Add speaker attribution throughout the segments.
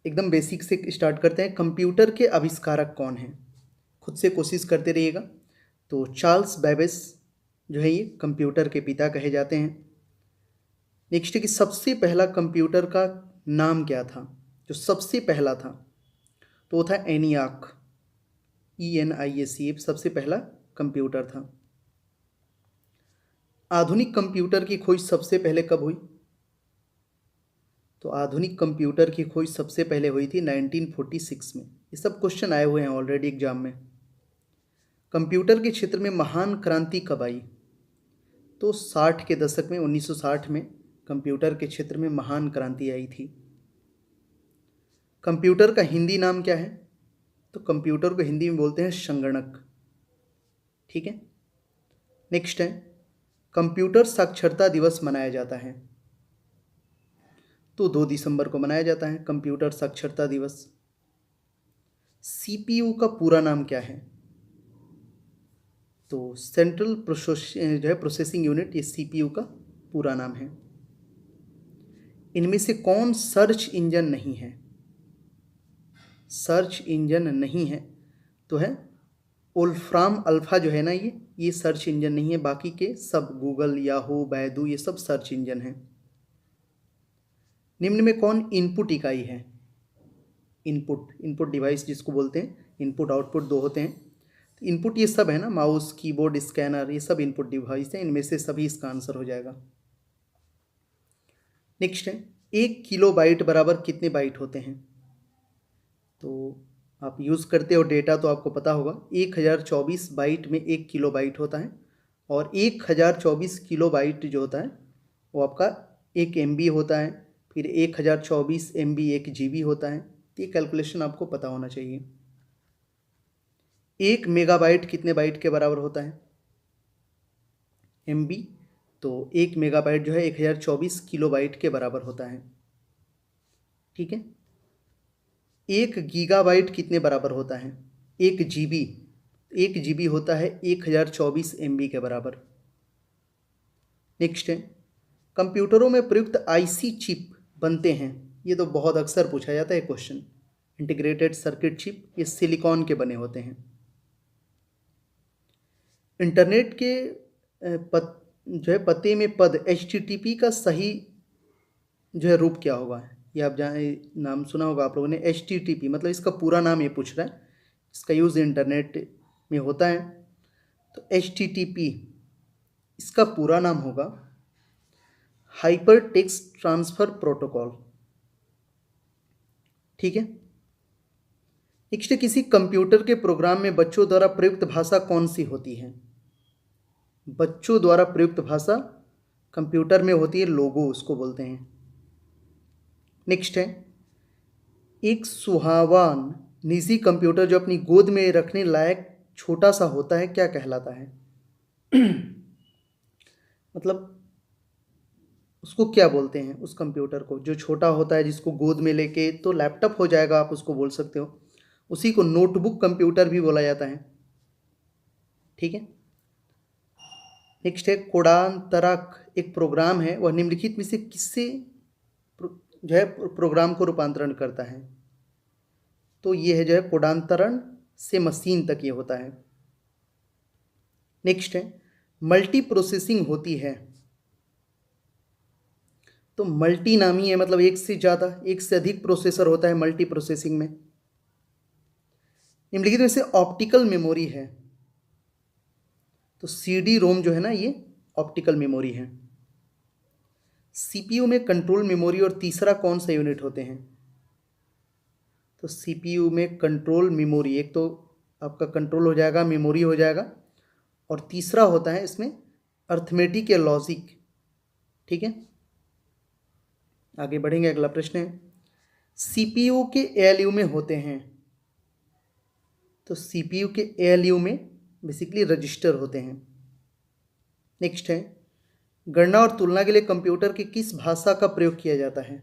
Speaker 1: एकदम बेसिक से स्टार्ट करते हैं। कंप्यूटर के आविष्कारक कौन हैं? खुद से कोशिश करते रहिएगा। तो चार्ल्स बेबेज जो है ये कंप्यूटर के पिता कहे जाते हैं। नेक्स्ट है कि सबसे पहला कंप्यूटर का नाम क्या था? जो सबसे पहला था तो वो था एनियाक, ENIAC, सबसे पहला कंप्यूटर था। आधुनिक कंप्यूटर की खोज सबसे पहले कब हुई? तो आधुनिक कंप्यूटर की खोज सबसे पहले हुई थी 1946 में। ये सब क्वेश्चन आए हुए हैं ऑलरेडी एग्जाम में। कंप्यूटर के क्षेत्र में महान क्रांति कब आई? तो 60 के दशक में, 1960 में कंप्यूटर के क्षेत्र में महान क्रांति आई थी। कंप्यूटर का हिंदी नाम क्या है? तो कंप्यूटर को हिंदी में बोलते हैं संगणक। ठीक है। नेक्स्ट है, कंप्यूटर साक्षरता दिवस मनाया जाता है तो 2 दिसंबर को मनाया जाता है कंप्यूटर साक्षरता दिवस। CPU का पूरा नाम क्या है? तो सेंट्रल प्रोसेसिंग यूनिट, ये CPU का पूरा नाम है। इनमें से कौन सर्च इंजन नहीं है? सर्च इंजन नहीं है तो है वोल्फ्राम अल्फा जो है ना, ये सर्च इंजन नहीं है। बाकी के सब गूगल, याहू, बैदू, ये सब सर्च इंजन हैं। निम्न में कौन इनपुट इकाई है? इनपुट डिवाइस जिसको बोलते हैं, इनपुट आउटपुट दो होते हैं। तो इनपुट ये सब है ना, माउस, कीबोर्ड, स्कैनर, ये सब इनपुट डिवाइस हैं। इनमें से सभी इसका आंसर हो जाएगा। नेक्स्ट है, 1 किलोबाइट बराबर कितने बाइट होते हैं? तो आप यूज़ करते हो डेटा तो आपको पता होगा, 1024 बाइट में 1 किलोबाइट होता है। और 1024 किलोबाइट जो होता है वो आपका 1 MB होता है। फिर 1024 MB 1 GB होता है। तो ये कैलकुलेशन आपको पता होना चाहिए। 1 मेगाबाइट कितने बाइट के बराबर होता है? MB। तो 1 मेगाबाइट जो है 1024 किलोबाइट के बराबर होता है। ठीक है। 1 गीगाबाइट कितने बराबर होता है? 1 GB, 1 GB होता है 1024 MB के बराबर। नेक्स्ट है, कंप्यूटरों में प्रयुक्त IC चिप बनते हैं, ये तो बहुत अक्सर पूछा जाता है क्वेश्चन। इंटीग्रेटेड सर्किट चिप, ये सिलिकॉन के बने होते हैं। इंटरनेट के जो है पते में पद HTTP का सही जो है रूप क्या होगा? ये आप जाने, नाम सुना होगा आप लोगों ने, HTTP, मतलब इसका पूरा नाम ये पूछ रहा है। इसका यूज़ इंटरनेट में होता है। तो HTTP इसका पूरा नाम होगा हाइपर टेक्स्ट ट्रांसफ़र प्रोटोकॉल। ठीक है। नेक्स्ट, किसी कंप्यूटर के प्रोग्राम में बच्चों द्वारा प्रयुक्त भाषा कौन सी होती है? बच्चों द्वारा प्रयुक्त भाषा कंप्यूटर में होती है लोगो, उसको बोलते हैं। नेक्स्ट है, एक सुहावान निजी कंप्यूटर जो अपनी गोद में रखने लायक छोटा सा होता है, क्या कहलाता है? मतलब उसको क्या बोलते हैं, उस कंप्यूटर को जो छोटा होता है, जिसको गोद में लेके, तो लैपटॉप हो जाएगा, आप उसको बोल सकते हो। उसी को नोटबुक कंप्यूटर भी बोला जाता है। ठीक है। नेक्स्ट है, कोडांतरक एक प्रोग्राम है, वह निम्नलिखित में से किससे जो है प्रोग्राम को रूपांतरण करता है? तो ये है जो है कोडांतरण से मशीन तक ये होता है। नेक्स्ट है, मल्टी प्रोसेसिंग होती है तो मल्टी नामी है, मतलब एक से ज़्यादा, एक से अधिक प्रोसेसर होता है मल्टी प्रोसेसिंग में। निम्नलिखित में से ऑप्टिकल मेमोरी है तो CD-ROM जो है ना, ये ऑप्टिकल मेमोरी है। CPU में कंट्रोल मेमोरी और तीसरा कौन सा यूनिट होते हैं? तो CPU में कंट्रोल मेमोरी, एक तो आपका कंट्रोल हो जाएगा, मेमोरी हो जाएगा, और तीसरा होता है इसमें अर्थमेटिक या लॉजिक। ठीक है। आगे बढ़ेंगे, अगला प्रश्न है, CPU के ALU में होते हैं तो CPU के ALU में बेसिकली रजिस्टर होते हैं। नेक्स्ट है, गणना और तुलना के लिए कंप्यूटर की किस भाषा का प्रयोग किया जाता है?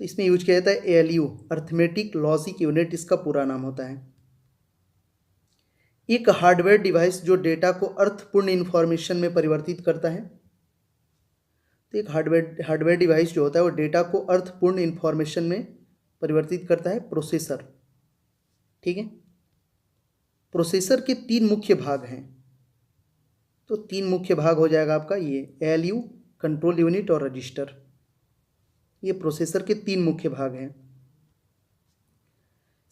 Speaker 1: तो इसमें यूज किया जाता है ALU, अर्थमेटिक लॉजिक यूनिट, इसका पूरा नाम होता है। एक हार्डवेयर डिवाइस जो डेटा को अर्थपूर्ण इंफॉर्मेशन में परिवर्तित करता है। तो एक हार्डवेयर डिवाइस जो होता है वो डेटा को अर्थपूर्ण इंफॉर्मेशन में परिवर्तित करता है प्रोसेसर। ठीक है, प्रोसेसर के 3 मुख्य भाग हैं। तो 3 मुख्य भाग हो जाएगा आपका ये ALU, कंट्रोल यूनिट और रजिस्टर। ये प्रोसेसर के 3 मुख्य भाग हैं।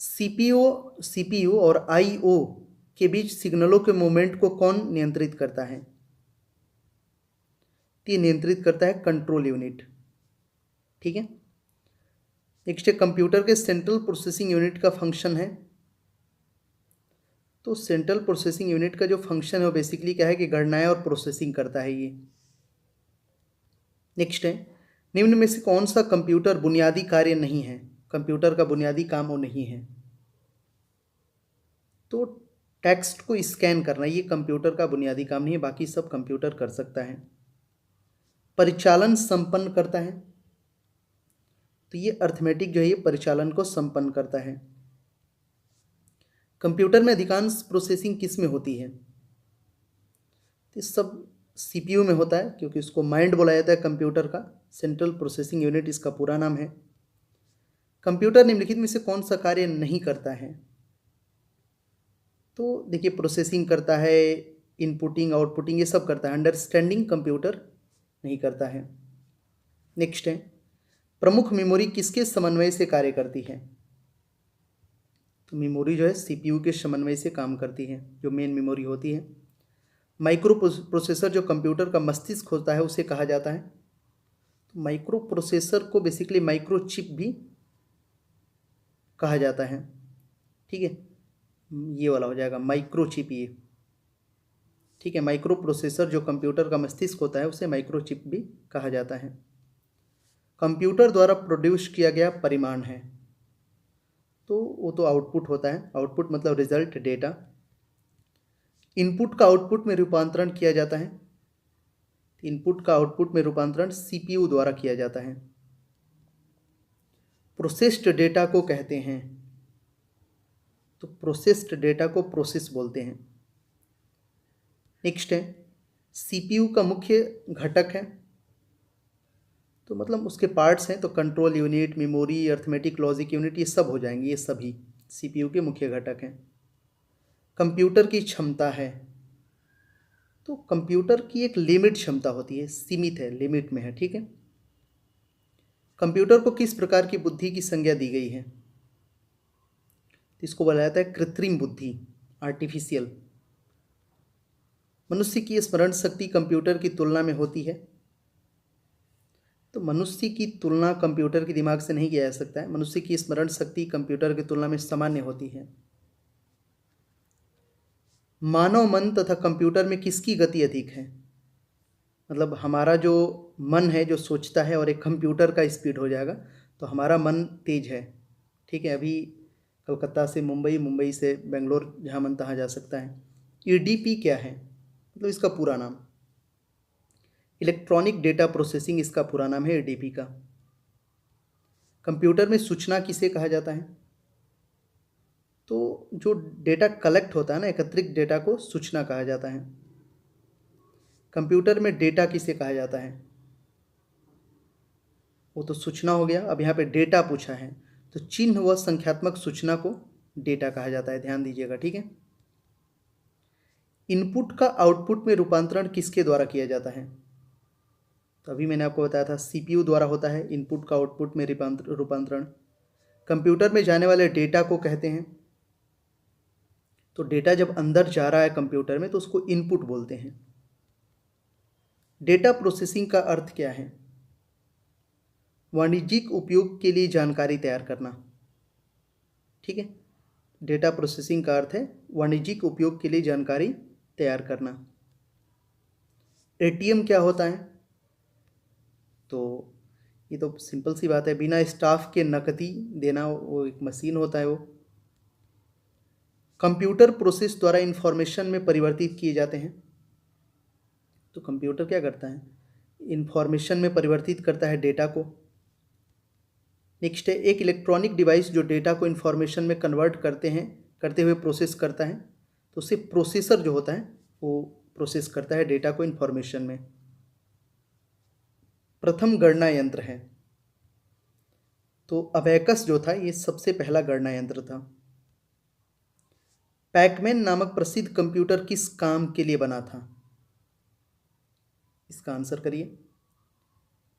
Speaker 1: CPU और IO के बीच सिग्नलों के मूवमेंट को कौन नियंत्रित करता है? ये नियंत्रित करता है कंट्रोल यूनिट। ठीक है, नेक्स्ट है कंप्यूटर के सेंट्रल प्रोसेसिंग यूनिट का फंक्शन है। तो सेंट्रल प्रोसेसिंग यूनिट का जो फंक्शन है वो बेसिकली क्या है कि गणनाएं और प्रोसेसिंग करता है ये। नेक्स्ट है निम्न में से कौन सा कंप्यूटर बुनियादी कार्य नहीं है? कंप्यूटर का बुनियादी काम वो नहीं है। तो टेक्स्ट को स्कैन करना ये कंप्यूटर का बुनियादी काम नहीं है, बाकी सब कंप्यूटर कर सकता है। परिचालन संपन्न करता है, तो ये अर्थमेटिक जो है ये परिचालन को संपन्न करता है। कंप्यूटर में अधिकांश प्रोसेसिंग किस में होती है? तो सब CPU में होता है, क्योंकि उसको माइंड बोला जाता है कंप्यूटर का। सेंट्रल प्रोसेसिंग यूनिट इसका पूरा नाम है। कंप्यूटर निम्नलिखित में से कौन सा कार्य नहीं करता है? तो देखिए प्रोसेसिंग करता है, इनपुटिंग आउटपुटिंग ये सब करता है, अंडरस्टैंडिंग कंप्यूटर नहीं करता है। नेक्स्ट है प्रमुख मेमोरी किसके समन्वय से कार्य करती है? तो मेमोरी जो है CPU के समन्वय से काम करती है, जो मेन मेमोरी होती है। माइक्रो प्रोसेसर जो कंप्यूटर का मस्तिष्क होता है उसे कहा जाता है। तो माइक्रो प्रोसेसर को बेसिकली माइक्रो चिप भी कहा जाता है। ठीक है, ये वाला हो जाएगा माइक्रो चिप ये। ठीक है, माइक्रो प्रोसेसर जो कंप्यूटर का मस्तिष्क होता है उसे माइक्रो चिप भी कहा जाता है। कंप्यूटर द्वारा प्रोड्यूस किया गया परिमाण है, तो वो तो आउटपुट होता है। आउटपुट मतलब रिजल्ट, डेटा। इनपुट का आउटपुट में रूपांतरण किया जाता है। इनपुट का आउटपुट में रूपांतरण CPU द्वारा किया जाता है। प्रोसेस्ड डेटा को कहते हैं, तो प्रोसेस्ड डेटा को प्रोसेस बोलते हैं। नेक्स्ट है CPU का मुख्य घटक है, तो मतलब उसके पार्ट्स हैं, तो control unit, memory, arithmetic logic unit ये सब हो जाएंगे, ये सभी CPU के मुख्य घटक हैं। कंप्यूटर की क्षमता है, तो कंप्यूटर की एक लिमिट क्षमता होती है, सीमित है, लिमिट में है। ठीक है, कंप्यूटर को किस प्रकार की बुद्धि की संज्ञा दी गई है? तो इसको बोला जाता है कृत्रिम बुद्धि, आर्टिफिशियल। मनुष्य की स्मरण शक्ति कंप्यूटर की तुलना में होती है, तो मनुष्य की तुलना कंप्यूटर के दिमाग से नहीं किया जा सकता है। मनुष्य की स्मरण शक्ति कंप्यूटर की तुलना में सामान्य होती है। मानव मन तथा कंप्यूटर में किसकी गति अधिक है? मतलब हमारा जो मन है जो सोचता है, और एक कंप्यूटर का स्पीड हो जाएगा, तो हमारा मन तेज है। ठीक है, अभी कलकत्ता से मुंबई, मुंबई से बेंगलोर, जहाँ मन तहाँ जा सकता है। EDP क्या है? मतलब इसका पूरा नाम इलेक्ट्रॉनिक डेटा प्रोसेसिंग, इसका पूरा नाम है EDP का। कंप्यूटर में सूचना किसे कहा जाता है? तो जो डेटा कलेक्ट होता है ना, एकत्रित डेटा को सूचना कहा जाता है। कंप्यूटर में डेटा किसे कहा जाता है? वो तो सूचना हो गया, अब यहाँ पे डेटा पूछा है, तो चिन्ह व संख्यात्मक सूचना को डेटा कहा जाता है, ध्यान दीजिएगा। ठीक है, इनपुट का आउटपुट में रूपांतरण किसके द्वारा किया जाता है? तो अभी मैंने आपको बताया था CPU द्वारा होता है इनपुट का आउटपुट में रूपांतरण। कंप्यूटर में जाने वाले डेटा को कहते हैं, तो डेटा जब अंदर जा रहा है कंप्यूटर में तो उसको इनपुट बोलते हैं। डेटा प्रोसेसिंग का अर्थ क्या है? वाणिज्यिक उपयोग के लिए जानकारी तैयार करना। ठीक है, डेटा प्रोसेसिंग का अर्थ है वाणिज्यिक उपयोग के लिए जानकारी तैयार करना। ATM क्या होता है? तो ये तो सिंपल सी बात है, बिना स्टाफ के नकदी देना, वो एक मशीन होता है वो। कंप्यूटर प्रोसेस द्वारा इंफॉर्मेशन में परिवर्तित किए जाते हैं, तो कंप्यूटर क्या करता है? इंफॉर्मेशन में परिवर्तित करता है डेटा को। नेक्स्ट है एक इलेक्ट्रॉनिक डिवाइस जो डेटा को इंफॉर्मेशन में कन्वर्ट करते हुए प्रोसेस करता है, तो उसे प्रोसेसर जो होता है वो प्रोसेस करता है डेटा को इंफॉर्मेशन में। प्रथम गणना यंत्र है, तो अबेकस जो था ये सबसे पहला गणना यंत्र था। पैकमैन नामक प्रसिद्ध कंप्यूटर किस काम के लिए बना था? इसका आंसर करिए।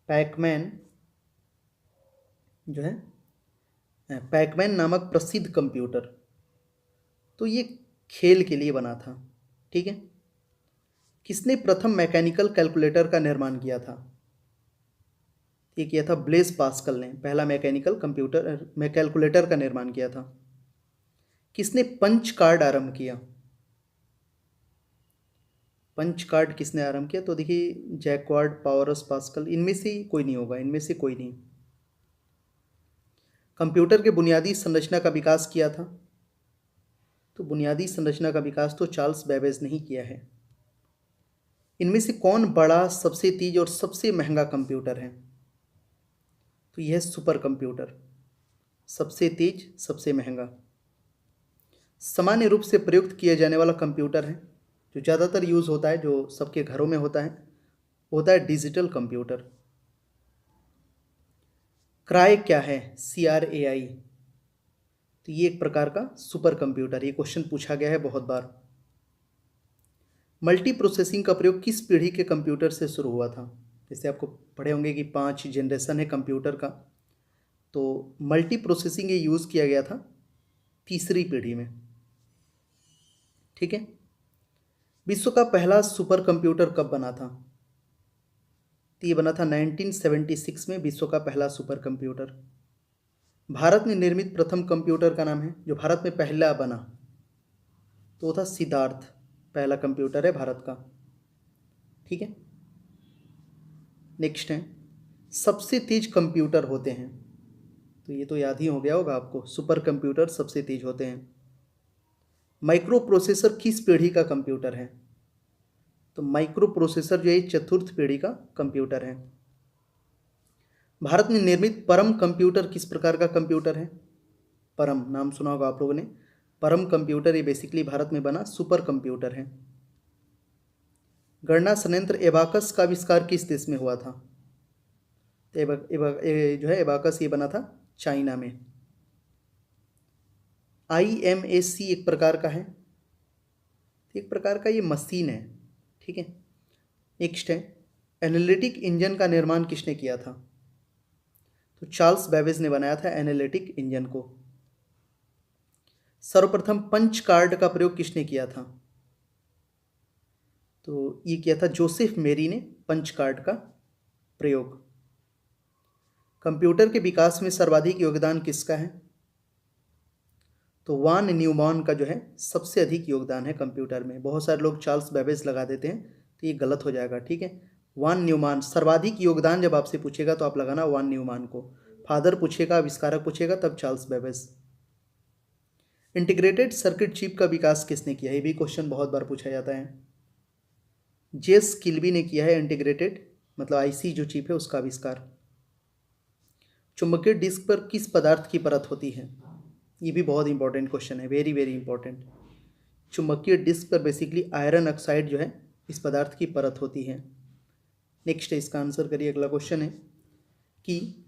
Speaker 1: पैकमैन जो है, पैकमैन नामक प्रसिद्ध कंप्यूटर, तो ये खेल के लिए बना था। ठीक है। किसने प्रथम मैकेनिकल कैलकुलेटर का निर्माण किया था? ये किया था ब्लेज पास्कल ने, पहला मैकेनिकल कंप्यूटर में कैलकुलेटर का निर्माण किया था। किसने पंच कार्ड आरंभ किया? पंच कार्ड किसने आरंभ किया? तो देखिए जैक्वार्ड, पावरस, पास्कल, इनमें से कोई नहीं होगा, इनमें से कोई नहीं। कंप्यूटर के बुनियादी संरचना का विकास किया था? तो बुनियादी संरचना का विकास तो चार्ल्स बेबेज ने ही किया है। इनमें से कौन बड़ा, सबसे तेज और सबसे महंगा कंप्यूटर है? तो यह है सुपर कंप्यूटर, सबसे तेज, सबसे महंगा। सामान्य रूप से प्रयुक्त किया जाने वाला कंप्यूटर है, जो ज़्यादातर यूज़ होता है, जो सबके घरों में होता है डिजिटल कंप्यूटर। क्राई क्या है? CRAI। तो ये एक प्रकार का सुपर कंप्यूटर, ये क्वेश्चन पूछा गया है बहुत बार। मल्टी प्रोसेसिंग का प्रयोग किस पीढ़ी के कंप्यूटर से शुरू हुआ था? जैसे आपको पढ़े होंगे कि 5 जनरेशन है कंप्यूटर का, तो मल्टी प्रोसेसिंग ये यूज़ किया गया था तीसरी पीढ़ी में। ठीक है। विश्व का पहला सुपर कंप्यूटर कब बना था? तो ये बना था 1976 में, विश्व का पहला सुपर कंप्यूटर। भारत में निर्मित प्रथम कंप्यूटर का नाम है, जो भारत में पहला बना, तो वो था सिद्धार्थ, पहला कंप्यूटर है भारत का। ठीक है। नेक्स्ट है, सबसे तेज कंप्यूटर होते हैं, तो ये तो याद ही हो गया होगा आपको, सुपर कंप्यूटर सबसे तेज होते हैं। माइक्रो प्रोसेसर किस पीढ़ी का कंप्यूटर है? तो माइक्रो प्रोसेसर जो है चतुर्थ पीढ़ी का कंप्यूटर है। भारत में निर्मित परम कंप्यूटर किस प्रकार का कंप्यूटर है? परम नाम सुना होगा आप लोगों ने, परम कंप्यूटर ये बेसिकली भारत में बना सुपर कंप्यूटर है। गणना संयंत्र एबाकस का आविष्कार किस देश में हुआ था? तो जो है एबाकस ये बना था चाइना में। IMAC एक प्रकार का है, एक प्रकार का ये मशीन है। ठीक है। नेक्स्ट है, एनालिटिक इंजन का निर्माण किसने किया था? तो चार्ल्स बेबेज ने बनाया था एनालिटिक इंजन को। सर्वप्रथम पंच कार्ड का प्रयोग किसने किया था? तो ये किया था जोसेफ मेरी ने, पंच कार्ड का प्रयोग। कंप्यूटर के विकास में सर्वाधिक योगदान किसका है? तो वान न्यूमैन का जो है सबसे अधिक योगदान है कंप्यूटर में। बहुत सारे लोग चार्ल्स बेबेज लगा देते हैं, तो ये गलत हो जाएगा। ठीक है। वान न्यूमैन, सर्वाधिक योगदान जब आपसे पूछेगा तो आप लगाना वान न्यूमैन को। फादर पूछेगा, आविष्कारक पूछेगा, तब Charles Babbage. Integrated circuit chip का विकास किसने किया? ये भी क्वेश्चन बहुत बार पूछा जाता है। जेस किल्बी ने किया है इंटीग्रेटेड, मतलब IC जो चिप है उसका आविष्कार। चुंबकीय डिस्क पर किस पदार्थ की परत होती है? ये भी बहुत इंपॉर्टेंट क्वेश्चन है, वेरी वेरी इंपॉर्टेंट। चुंबकीय डिस्क पर बेसिकली आयरन ऑक्साइड जो है इस पदार्थ की परत होती है। नेक्स्ट है, इसका आंसर करिए। अगला क्वेश्चन है कि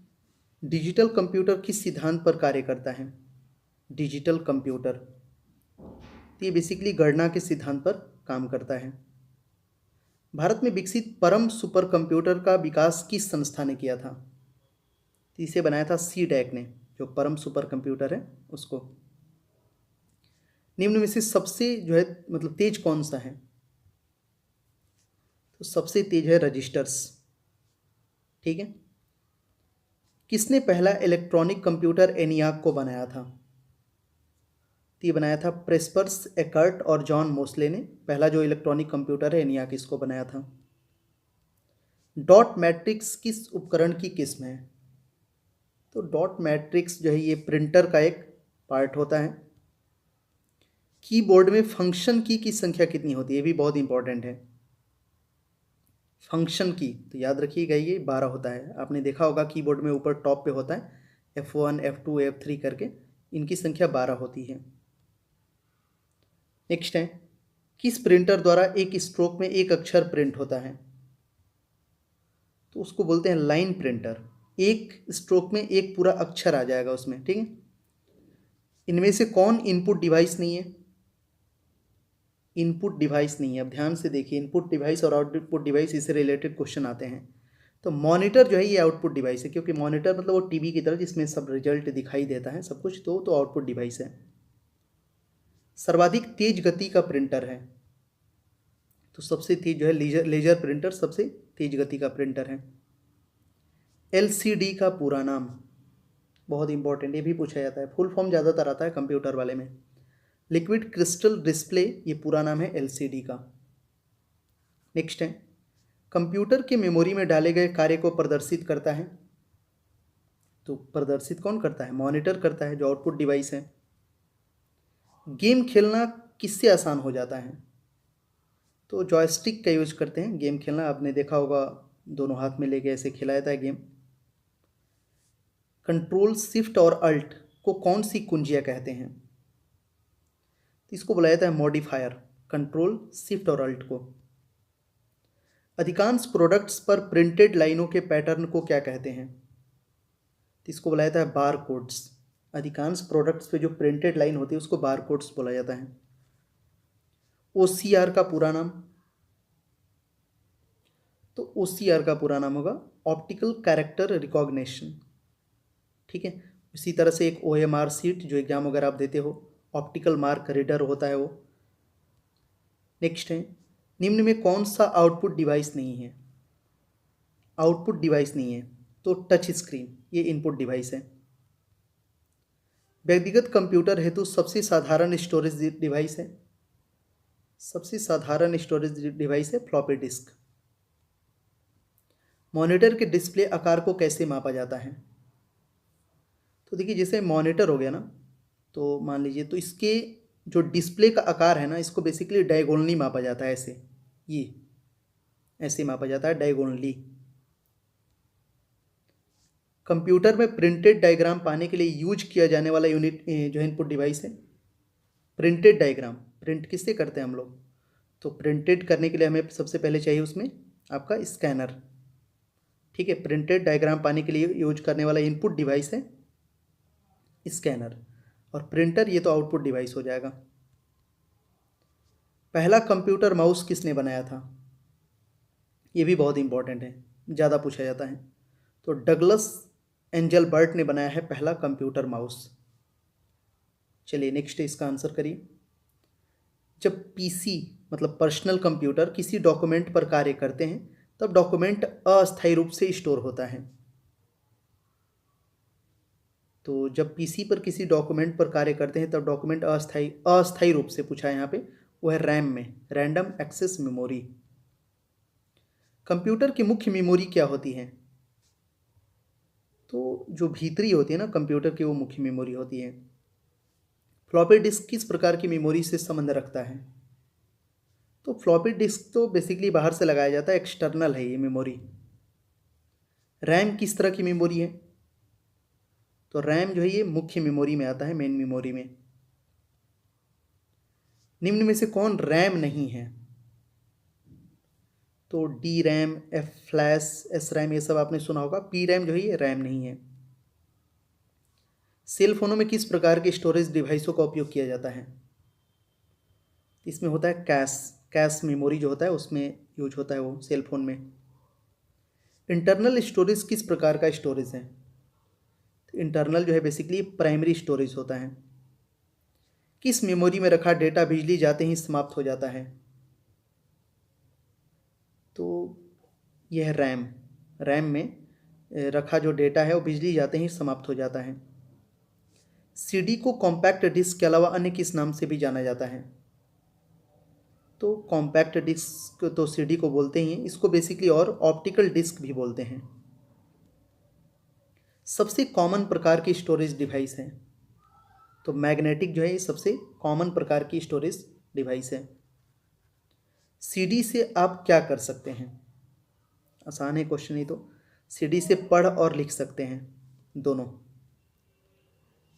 Speaker 1: डिजिटल कंप्यूटर किस सिद्धांत पर कार्य करता है? डिजिटल कंप्यूटर, तो ये बेसिकली गणना के सिद्धांत पर काम करता है। भारत में विकसित परम सुपर कंप्यूटर का विकास किस संस्था ने किया था? तो इसे बनाया था CDAC ने, जो परम सुपर कंप्यूटर है उसको। निम्न में से सबसे जो है मतलब तेज कौन सा है? तो सबसे तेज है रजिस्टर्स। ठीक है। किसने पहला इलेक्ट्रॉनिक कंप्यूटर ENIAC को बनाया था? तो ये बनाया था प्रेस्पर्स एकर्ट और जॉन मोस्ले ने, पहला जो इलेक्ट्रॉनिक कंप्यूटर है ENIAC इसको बनाया था। डॉट मैट्रिक्स किस उपकरण की किस्म है? तो डॉट मैट्रिक्स जो है ये प्रिंटर का एक पार्ट होता है। कीबोर्ड में फंक्शन की संख्या कितनी होती है? ये भी बहुत इंपॉर्टेंट है। फंक्शन की तो याद रखिएगा, ये 12 होता है। आपने देखा होगा कीबोर्ड में ऊपर टॉप पे होता है F1 F2 F3 करके, इनकी संख्या 12 होती है। नेक्स्ट है, किस प्रिंटर द्वारा एक स्ट्रोक में एक अक्षर प्रिंट होता है? तो उसको बोलते हैं लाइन प्रिंटर। एक स्ट्रोक में एक पूरा अक्षर आ जाएगा उसमें, ठीक है। इनमें से कौन इनपुट डिवाइस नहीं है? इनपुट डिवाइस नहीं है। अब ध्यान से देखिए, इनपुट डिवाइस और आउटपुट डिवाइस इससे रिलेटेड क्वेश्चन आते हैं। तो मॉनिटर जो है ये आउटपुट डिवाइस है, क्योंकि मॉनिटर मतलब वो टीवी की तरह जिसमें सब रिजल्ट दिखाई देता है सब कुछ, तो आउटपुट डिवाइस है। सर्वाधिक तेज गति का प्रिंटर है, तो सबसे तेज जो है लेजर प्रिंटर सबसे तेज गति का प्रिंटर है। एलसीडी का पूरा नाम, बहुत इंपॉर्टेंट, ये भी पूछा जाता है, फुल फॉर्म ज़्यादातर आता है कंप्यूटर वाले में। लिक्विड क्रिस्टल डिस्प्ले, ये पूरा नाम है एलसीडी का। नेक्स्ट है, कंप्यूटर के मेमोरी में डाले गए कार्य को प्रदर्शित करता है, तो प्रदर्शित कौन करता है? मॉनिटर करता है, जो आउटपुट डिवाइस है। गेम खेलना किससे आसान हो जाता है? तो जॉयस्टिक का यूज करते हैं गेम खेलना, आपने देखा होगा दोनों हाथ में लेके ऐसे खेला जाता है गेम। कंट्रोल शिफ्ट और अल्ट को कौन सी कुंजियाँ कहते हैं? तो इसको बुलाया जाता है मॉडिफायर, कंट्रोल शिफ्ट और अल्ट को। अधिकांश प्रोडक्ट्स पर प्रिंटेड लाइनों के पैटर्न को क्या कहते हैं? तो इसको बुलाया जाता है बार कोड्स। अधिकांश प्रोडक्ट्स पे जो प्रिंटेड लाइन होती है उसको बार कोड्स बोला जाता है। ओसीआर का पूरा नाम, तो ओसीआर का पूरा नाम होगा ऑप्टिकल कैरेक्टर रिकॉग्निशन, ठीक है। इसी तरह से एक ओएमआर सीट जो एग्जाम वगैरह आप देते हो, ऑप्टिकल मार्क रीडर होता है वो। नेक्स्ट है, निम्न में कौन सा आउटपुट डिवाइस नहीं है? आउटपुट डिवाइस नहीं है तो टच स्क्रीन, ये इनपुट डिवाइस है। व्यक्तिगत कंप्यूटर हेतु सबसे साधारण स्टोरेज डिवाइस है, सबसे साधारण स्टोरेज डिवाइस है फ्लॉपी डिस्क। मॉनिटर के डिस्प्ले आकार को कैसे मापा जाता है? तो देखिए, जैसे मॉनिटर हो गया ना, तो मान लीजिए, तो इसके जो डिस्प्ले का आकार है ना, इसको बेसिकली डायगोनली मापा जाता है, ऐसे, ये ऐसे मापा जाता है डायगोनली। कंप्यूटर में प्रिंटेड डायग्राम पाने के लिए यूज किया जाने वाला यूनिट जो है इनपुट डिवाइस है प्रिंटेड डायग्राम। प्रिंट किससे करते हैं हम लोग? तो प्रिंटेड करने के लिए हमें सबसे पहले चाहिए उसमें आपका स्कैनर, ठीक है। प्रिंटेड डायग्राम पाने के लिए यूज करने वाला इनपुट डिवाइस है स्कैनर, और प्रिंटर ये तो आउटपुट डिवाइस हो जाएगा। पहला कंप्यूटर माउस किसने बनाया था? ये भी बहुत इंपॉर्टेंट है, ज़्यादा पूछा जाता है। तो डगलस एंजल बर्ट ने बनाया है पहला कंप्यूटर माउस। चलिए नेक्स्ट इसका आंसर करिए। जब पीसी मतलब पर्सनल कंप्यूटर किसी डॉक्यूमेंट पर कार्य करते हैं तब डॉक्यूमेंट अस्थायी रूप से स्टोर होता है। तो जब पीसी पर किसी डॉक्यूमेंट पर कार्य करते हैं तब डॉक्यूमेंट अस्थायी रूप से पूछा है यहाँ पे, वो है रैम में, रैंडम एक्सेस मेमोरी। कंप्यूटर की मुख्य मेमोरी क्या होती है? तो जो भीतरी होती है ना कंप्यूटर की, वो मुख्य मेमोरी होती है। फ्लॉपी डिस्क किस प्रकार की मेमोरी से संबंध रखता है? तो फ्लॉपी डिस्क तो बेसिकली बाहर से लगाया जाता है, एक्सटर्नल है ये मेमोरी। रैम किस तरह की मेमोरी है? तो रैम जो है ये मुख्य मेमोरी में आता है, मेन मेमोरी में। निम्न में से कौन रैम नहीं है? तो D RAM, F flash, S RAM, ये सब आपने सुना होगा। पी रैम जो है ये रैम नहीं है। सेल फोनों में किस प्रकार के स्टोरेज डिवाइसों का उपयोग किया जाता है? इसमें होता है कैश मेमोरी जो होता है उसमें यूज होता है वो सेल फोन में। इंटरनल स्टोरेज किस प्रकार का स्टोरेज है? तो इंटरनल जो है बेसिकली प्राइमरी स्टोरेज होता है। किस मेमोरी में रखा डेटा बिजली जाते ही समाप्त हो जाता है? तो यह रैम, रैम में रखा जो डेटा है वो बिजली जाते ही समाप्त हो जाता है। सीडी को कॉम्पैक्ट डिस्क के अलावा अन्य किस नाम से भी जाना जाता है? तो कॉम्पैक्ट डिस्क तो सीडी को बोलते ही हैं, इसको बेसिकली और ऑप्टिकल डिस्क भी बोलते हैं। सबसे कॉमन प्रकार की स्टोरेज डिवाइस है? तो मैग्नेटिक जो है ये सबसे कॉमन प्रकार की स्टोरेज डिवाइस है। सीडी से आप क्या कर सकते हैं? आसान है क्वेश्चन ही तो। सीडी से पढ़ और लिख सकते हैं दोनों।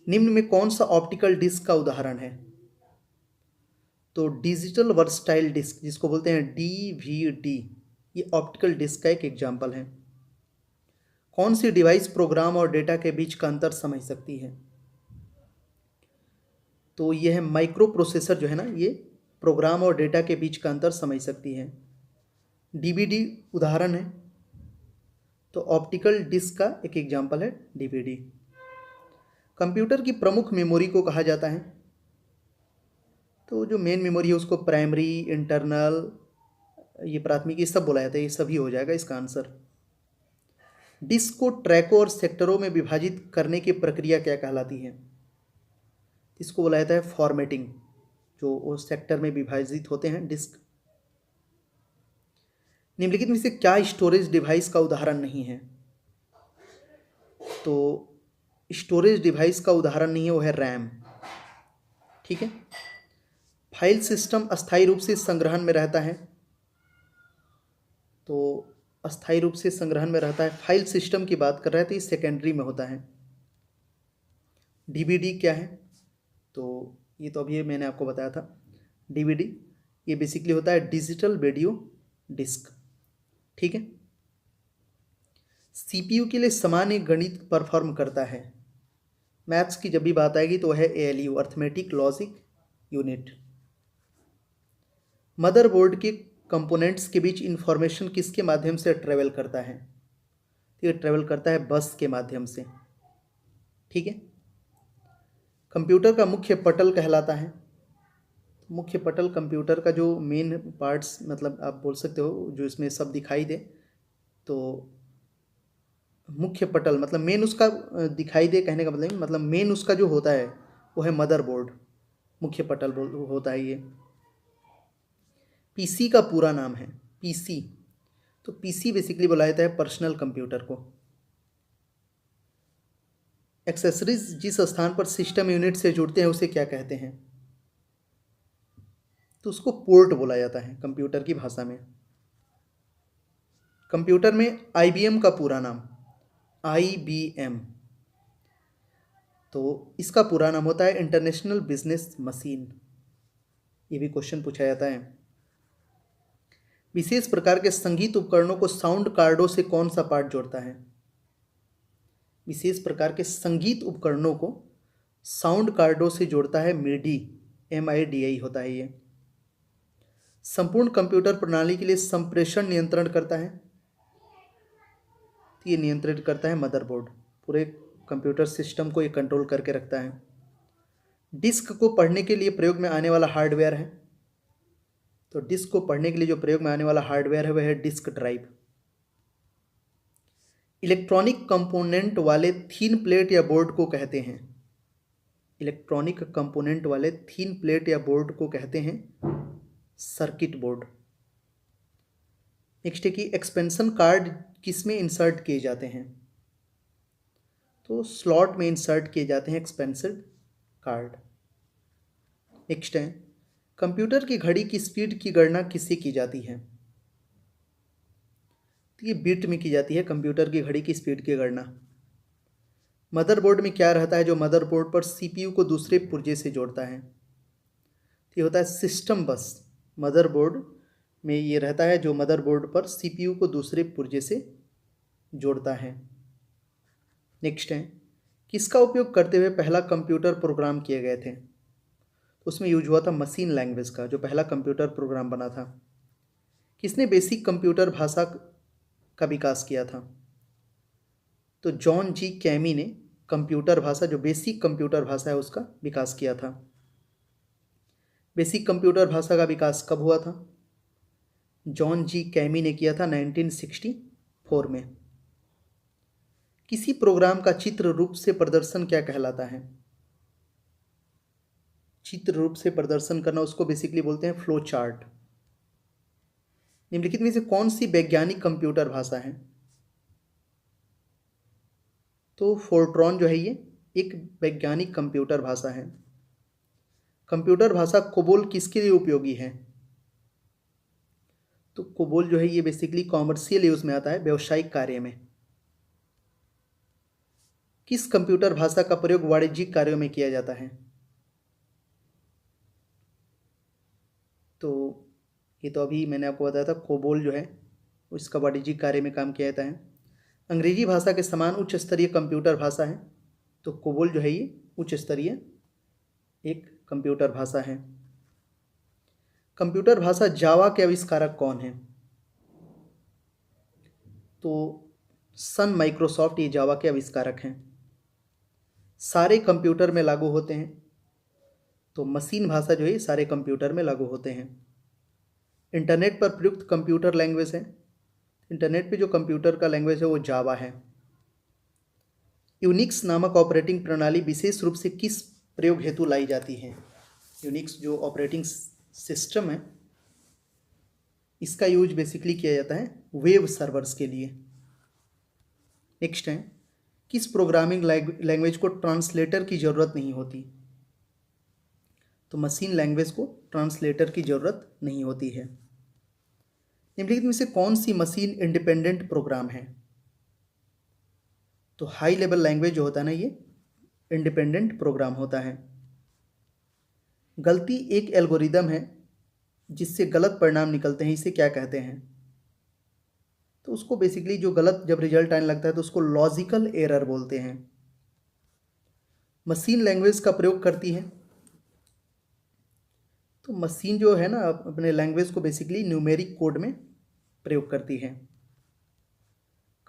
Speaker 1: निम्न में कौन सा ऑप्टिकल डिस्क का उदाहरण है? तो डिजिटल वर्सटाइल डिस्क, जिसको बोलते हैं डीवीडी, ये ऑप्टिकल डिस्क का एक एग्जाम्पल है। कौन सी डिवाइस प्रोग्राम और डेटा के बीच का अंतर समझ सकती है? तो ये है माइक्रो प्रोसेसर जो है ना, ये प्रोग्राम और डेटा के बीच का अंतर समझ सकती है। डीवीडी उदाहरण है, तो ऑप्टिकल डिस्क का एक एग्जाम्पल है डीवीडी। कंप्यूटर की प्रमुख मेमोरी को कहा जाता है, तो जो मेन मेमोरी है उसको प्राइमरी, इंटरनल, ये प्राथमिक, ये सब बोला जाता है, ये सभी हो जाएगा इसका आंसर। डिस्क को ट्रैकों और सेक्टरों में विभाजित करने की प्रक्रिया क्या कहलाती है? इसको बोला जाता है फॉर्मेटिंग, जो उस सेक्टर में विभाजित होते हैं डिस्क। निम्नलिखित में से क्या स्टोरेज डिवाइस का उदाहरण नहीं है? तो स्टोरेज डिवाइस का उदाहरण नहीं है, वो है रैम। ठीक है। फाइल सिस्टम अस्थायी रूप से संग्रहण में रहता है, तो अस्थायी रूप से संग्रहण में रहता है, फाइल सिस्टम की बात कर रहे हैं तो ये सेकेंडरी में होता है। डीवीडी क्या है? तो ये तो अभी मैंने आपको बताया था। डीवीडी ये बेसिकली होता है डिजिटल वीडियो डिस्क। ठीक है। सीपीयू के लिए सामान्य गणित परफॉर्म करता है, मैथ्स की जब भी बात आएगी तो है ALU, arithmetic logic unit. Motherboard के कंपोनेंट्स के बीच इंफॉर्मेशन किसके माध्यम से ट्रेवल करता है? ये ट्रेवल करता है बस के माध्यम से। ठीक है। कंप्यूटर का मुख्य पटल कहलाता है, मुख्य पटल कंप्यूटर का जो मेन पार्ट्स, मतलब आप बोल सकते हो जो इसमें सब दिखाई दे, तो मुख्य पटल मतलब मेन उसका दिखाई दे, कहने का मतलब मेन उसका जो होता है वो है मदरबोर्ड, मुख्य पटल होता है ये। पीसी का पूरा नाम है पीसी, तो पीसी बेसिकली बोला जाता है पर्सनल कंप्यूटर को। एक्सेसरीज जिस स्थान पर सिस्टम यूनिट से जुड़ते हैं उसे क्या कहते हैं? तो उसको पोर्ट बोला जाता है कंप्यूटर की भाषा में। कंप्यूटर में आईबीएम का पूरा नाम, आईबीएम, तो इसका पूरा नाम होता है इंटरनेशनल बिजनेस मशीन। ये भी क्वेश्चन पूछा जाता है। विशेष प्रकार के संगीत उपकरणों को साउंड कार्डों से कौन सा पार्ट जोड़ता है? विशेष प्रकार के संगीत उपकरणों को साउंड कार्डों से जोड़ता है मिडी, MIDI होता है ये। संपूर्ण कंप्यूटर प्रणाली के लिए संप्रेषण नियंत्रण करता है, तो ये नियंत्रित करता है मदरबोर्ड, पूरे कंप्यूटर सिस्टम को ये कंट्रोल करके रखता है। डिस्क को पढ़ने के लिए प्रयोग में आने वाला हार्डवेयर है, तो डिस्क को पढ़ने के लिए जो प्रयोग में आने वाला हार्डवेयर है वह है डिस्क ड्राइव। इलेक्ट्रॉनिक कंपोनेंट वाले थीन प्लेट या बोर्ड को कहते हैं? इलेक्ट्रॉनिक कंपोनेंट वाले थीन प्लेट या बोर्ड को कहते हैं सर्किट बोर्ड। नेक्स्ट है कि एक्सपेंशन कार्ड किस में इंसर्ट किए जाते हैं? तो स्लॉट में इंसर्ट किए जाते हैं एक्सपेंशन कार्ड। नेक्स्ट है कंप्यूटर की घड़ी की स्पीड की गणना किससे की जाती है? तो ये बिट में की जाती है कंप्यूटर की घड़ी की स्पीड की गणना। मदरबोर्ड में क्या रहता है जो मदरबोर्ड पर सीपीयू को दूसरे पुर्जे से जोड़ता है? तो ये होता है सिस्टम बस। मदरबोर्ड में ये रहता है जो मदरबोर्ड पर सीपीयू को दूसरे पुर्जे से जोड़ता है। नेक्स्ट है किसका उपयोग करते हुए पहला कंप्यूटर प्रोग्राम किए गए थे? तो उसमें यूज हुआ था मशीन लैंग्वेज का, जो पहला कंप्यूटर प्रोग्राम बना था। किसने बेसिक कंप्यूटर भाषा का विकास किया था? तो जॉन जी कैमी ने कंप्यूटर भाषा, जो बेसिक कंप्यूटर भाषा है उसका विकास किया था। बेसिक कंप्यूटर भाषा का विकास कब हुआ था? जॉन जी कैमी ने किया था 1964 में। किसी प्रोग्राम का चित्र रूप से प्रदर्शन क्या कहलाता है? चित्र रूप से प्रदर्शन करना उसको बेसिकली बोलते हैं फ्लो चार्ट। निम्नलिखित में से कौन सी वैज्ञानिक कंप्यूटर भाषा है? तो फोर्ट्रॉन जो है ये एक वैज्ञानिक कंप्यूटर भाषा है। कंप्यूटर भाषा कोबोल किसके लिए उपयोगी है? तो कोबोल जो है ये बेसिकली कॉमर्शियल यूज में आता है, व्यावसायिक कार्य में। किस कंप्यूटर भाषा का प्रयोग वाणिज्यिक कार्यों में किया जाता है? तो ये तो अभी मैंने आपको बताया था, कोबोल जो है उसका वाणिज्यिक कार्य में काम किया जाता है। अंग्रेजी भाषा के समान उच्च स्तरीय कंप्यूटर भाषा है, तो कोबोल जो है ये उच्च स्तरीय एक कंप्यूटर भाषा है। कंप्यूटर भाषा जावा के आविष्कारक कौन है? तो सन माइक्रोसॉफ्ट ये जावा के आविष्कारक हैं। सारे कंप्यूटर में लागू होते हैं, तो मशीन भाषा जो है सारे कंप्यूटर में लागू होते हैं। इंटरनेट पर प्रयुक्त कंप्यूटर लैंग्वेज है, इंटरनेट पे जो कंप्यूटर का लैंग्वेज है वो जावा है। यूनिक्स नामक ऑपरेटिंग प्रणाली विशेष रूप से किस प्रयोग हेतु लाई जाती है? यूनिक्स जो ऑपरेटिंग सिस्टम है इसका यूज बेसिकली किया जाता है वेब सर्वर्स के लिए। नेक्स्ट है, किस प्रोग्रामिंग लैंग्वेज को ट्रांसलेटर की ज़रूरत नहीं होती? तो मशीन लैंग्वेज को ट्रांसलेटर की ज़रूरत नहीं होती है। निम्नलिखित में से कौन सी मशीन इंडिपेंडेंट प्रोग्राम है? तो हाई लेवल लैंग्वेज जो होता है ना ये इंडिपेंडेंट प्रोग्राम होता है। गलती एक एल्गोरिदम है जिससे गलत परिणाम निकलते हैं, इसे क्या कहते हैं? तो उसको बेसिकली जो गलत जब रिजल्ट आने लगता है तो उसको लॉजिकल एरर बोलते हैं। मशीन लैंग्वेज का प्रयोग करती है, तो मशीन जो है ना अपने लैंग्वेज को बेसिकली न्यूमेरिक कोड में प्रयोग करती है।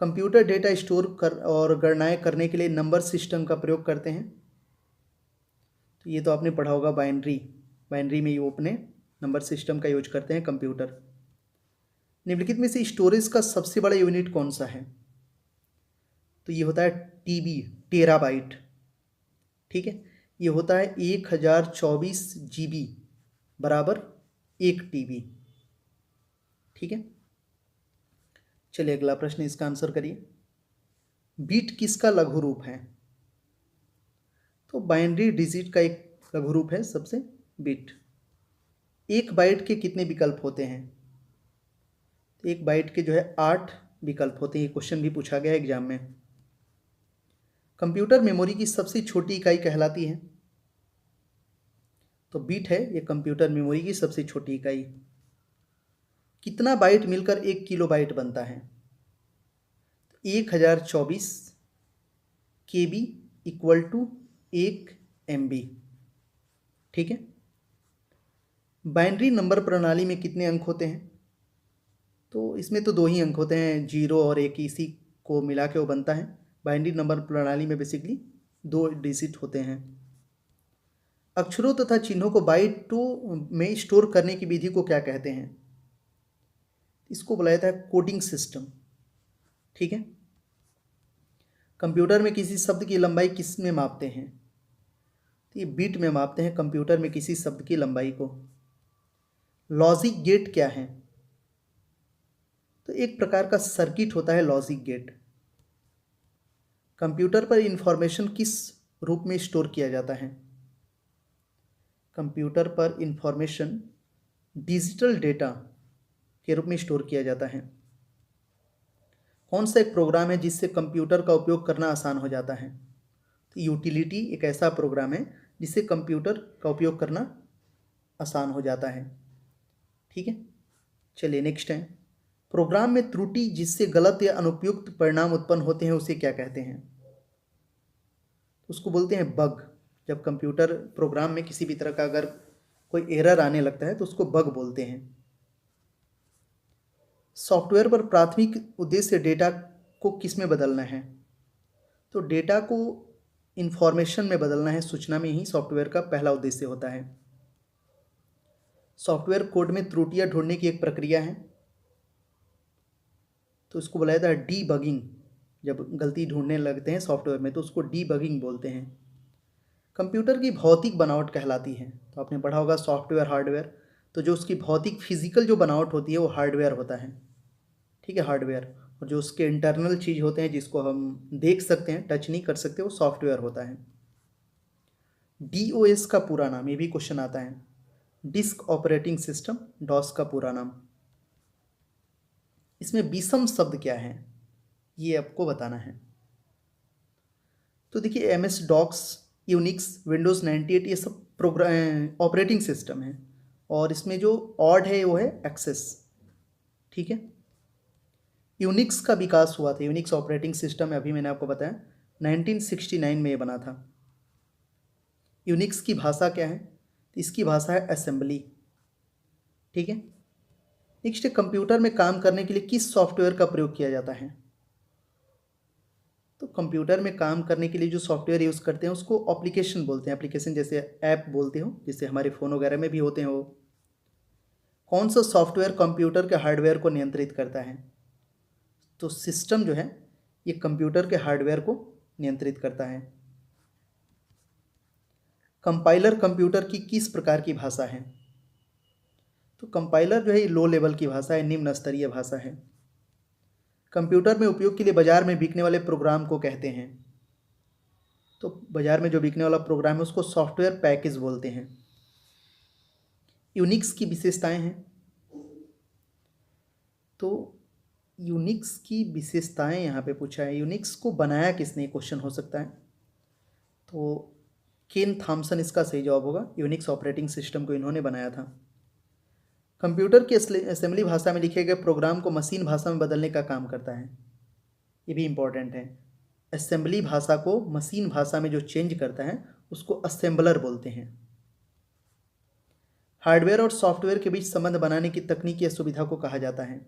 Speaker 1: कंप्यूटर डेटा स्टोर कर और गणनाएं करने के लिए नंबर सिस्टम का प्रयोग करते हैं, तो ये तो आपने पढ़ा होगा बाइनरी में ये अपने नंबर सिस्टम का यूज करते हैं कंप्यूटर। निम्नलिखित में से स्टोरेज का सबसे बड़ा यूनिट कौन सा है? तो ये होता है टीबी, टेराबाइट। ठीक है, ये होता है 1024 GB बराबर 1 TB। ठीक है, चलिए अगला प्रश्न, इसका आंसर करिए। बीट किसका लघु रूप है? तो बाइनरी डिजिट का एक लघु रूप है सबसे बीट। एक बाइट के कितने विकल्प होते हैं? तो एक बाइट के जो है 8 विकल्प होते हैं। ये क्वेश्चन भी पूछा गया है एग्जाम में। कंप्यूटर मेमोरी की सबसे छोटी इकाई कहलाती है? तो बीट है ये कंप्यूटर मेमोरी की सबसे छोटी इकाई। कितना बाइट मिलकर 1 किलोबाइट बनता है? 1024 KB इक्वल टू 1 MB। ठीक है, बाइनरी नंबर प्रणाली में कितने अंक होते हैं? तो इसमें तो 2 ही अंक होते हैं, 0 और 1, इसी को मिला के वो बनता है। बाइनरी नंबर प्रणाली में बेसिकली 2 डिजिट होते हैं। अक्षरों तथा चिन्हों को बाइट में स्टोर करने की विधि को क्या कहते हैं? इसको बुलाया जाता है कोडिंग सिस्टम। ठीक है, कंप्यूटर में किसी शब्द की लंबाई किस में मापते हैं? तो ये बीट में मापते हैं कंप्यूटर में किसी शब्द की लंबाई को। लॉजिक गेट क्या है? तो एक प्रकार का सर्किट होता है लॉजिक गेट। कंप्यूटर पर इंफॉर्मेशन किस रूप में स्टोर किया जाता है? कंप्यूटर पर इंफॉर्मेशन डिजिटल डेटा के रूप में स्टोर किया जाता है। कौन सा एक प्रोग्राम है जिससे कंप्यूटर का उपयोग करना आसान हो जाता है? तो यूटिलिटी एक ऐसा प्रोग्राम है जिससे कंप्यूटर का उपयोग करना आसान हो जाता है। ठीक है, चलिए नेक्स्ट है, प्रोग्राम में त्रुटि जिससे गलत या अनुपयुक्त परिणाम उत्पन्न होते हैं उसे क्या कहते हैं? उसको बोलते हैं बग। जब कंप्यूटर प्रोग्राम में किसी भी तरह का अगर कोई एरर आने लगता है तो उसको बग बोलते हैं। सॉफ्टवेयर पर प्राथमिक उद्देश्य डेटा को किस में बदलना है? तो डेटा को इंफॉर्मेशन में बदलना है, सूचना में ही सॉफ्टवेयर का पहला उद्देश्य होता है। सॉफ्टवेयर कोड में त्रुटियां ढूंढने की एक प्रक्रिया है, तो इसको बुलाया जाता है डीबगिंग। जब गलती ढूंढने लगते हैं सॉफ्टवेयर में तो उसको डीबगिंग बोलते हैं। कंप्यूटर की भौतिक बनावट कहलाती है? तो आपने पढ़ा होगा सॉफ्टवेयर हार्डवेयर, तो जो उसकी भौतिक फिजिकल जो बनावट होती है वो हार्डवेयर होता है। ठीक है, हार्डवेयर। और जो उसके इंटरनल चीज़ होते हैं जिसको हम देख सकते हैं, टच नहीं कर सकते, वो सॉफ्टवेयर होता है। DOS का पूरा नाम, ये भी क्वेश्चन आता है। डिस्क ऑपरेटिंग सिस्टम, डॉस का पूरा नाम। इसमें विषम शब्द क्या है ये आपको बताना है। तो देखिए MS DOS, यूनिक्स, विंडोज़ 98 ये सब प्रोग्राम ऑपरेटिंग सिस्टम है, और इसमें जो ऑड है वो है एक्सेस। ठीक है, यूनिक्स का विकास हुआ था, यूनिक्स ऑपरेटिंग सिस्टम अभी मैंने आपको बताया 1969 में ये बना था। यूनिक्स की भाषा क्या है? तो इसकी भाषा है असेंबली। ठीक है। नेक्स्ट, कंप्यूटर में काम करने के लिए किस सॉफ्टवेयर का प्रयोग किया जाता है? तो कंप्यूटर में काम करने के लिए जो सॉफ्टवेयर यूज़ करते हैं उसको एप्लीकेशन बोलते हैं। एप्लीकेशन जैसे ऐप बोलते हो, जैसे हमारे फ़ोन वगैरह में भी होते हैं वो। कौन सा सॉफ्टवेयर कंप्यूटर के हार्डवेयर को नियंत्रित करता है? तो सिस्टम जो है ये कंप्यूटर के हार्डवेयर को नियंत्रित करता है। कंपाइलर कंप्यूटर की किस प्रकार की भाषा है? तो कंपाइलर जो है ये लो लेवल की भाषा है, निम्न स्तरीय भाषा है। कंप्यूटर में उपयोग के लिए बाजार में बिकने वाले प्रोग्राम को कहते हैं? तो बाजार में जो बिकने वाला प्रोग्राम है उसको सॉफ्टवेयर पैकेज बोलते हैं। यूनिक्स की विशेषताएं हैं, तो यूनिक्स की विशेषताएं यहाँ पे पूछा है। यूनिक्स को बनाया किसने, क्वेश्चन हो सकता है। तो केन थॉमसन इसका सही जवाब होगा। यूनिक्स ऑपरेटिंग सिस्टम को इन्होंने बनाया था। कंप्यूटर की असेंबली भाषा में लिखे गए प्रोग्राम को मशीन भाषा में बदलने का काम करता है। ये भी इम्पोर्टेंट है। असेंबली भाषा को मशीन भाषा में जो चेंज करता है उसको असेंबलर बोलते हैं। हार्डवेयर और सॉफ्टवेयर के बीच संबंध बनाने की तकनीक या सुविधा को कहा जाता है?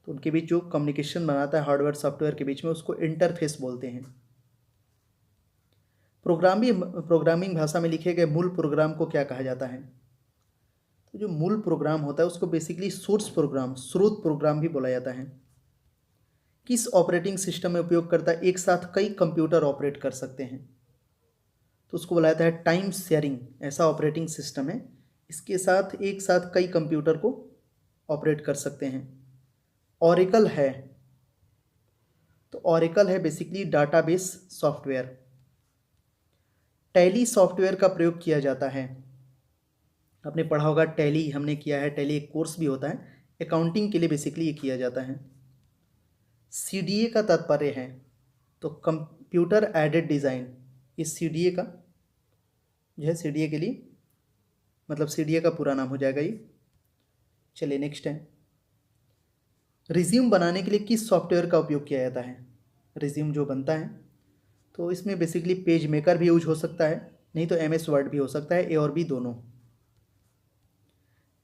Speaker 1: तो उनके बीच जो कम्युनिकेशन बनाता है हार्डवेयर सॉफ्टवेयर के बीच में उसको इंटरफेस बोलते हैं। प्रोग्रामिंग भाषा में लिखे गए मूल प्रोग्राम को क्या कहा जाता है? तो जो मूल प्रोग्राम होता है उसको बेसिकली सोर्स प्रोग्राम, स्रोत प्रोग्राम भी बोला जाता है। किस ऑपरेटिंग सिस्टम में उपयोगकर्ता एक साथ कई कंप्यूटर ऑपरेट कर सकते हैं? तो उसको बोला जाता है टाइम शेयरिंग। ऐसा ऑपरेटिंग सिस्टम है इसके साथ एक साथ कई कंप्यूटर को ऑपरेट कर सकते हैं। ऑरेकल है, तो ऑरेकल है basically database software. Tally software का प्रयोग किया जाता है, आपने पढ़ा होगा टैली, हमने किया है। टैली एक कोर्स भी होता है, अकाउंटिंग के लिए बेसिकली ये किया जाता है। सीडीए का तात्पर्य है, तो कंप्यूटर एडेड डिज़ाइन। इस सीडीए का जो है, सीडीए के लिए मतलब सीडीए का पूरा नाम हो जाएगा ये। चलिए नेक्स्ट है, रिज्यूम बनाने के लिए किस सॉफ्टवेयर का उपयोग किया जाता है? रिज्यूम जो बनता है तो इसमें बेसिकली पेज मेकर भी यूज हो सकता है, नहीं तो एमएस वर्ड भी हो सकता है, ए और बी दोनों।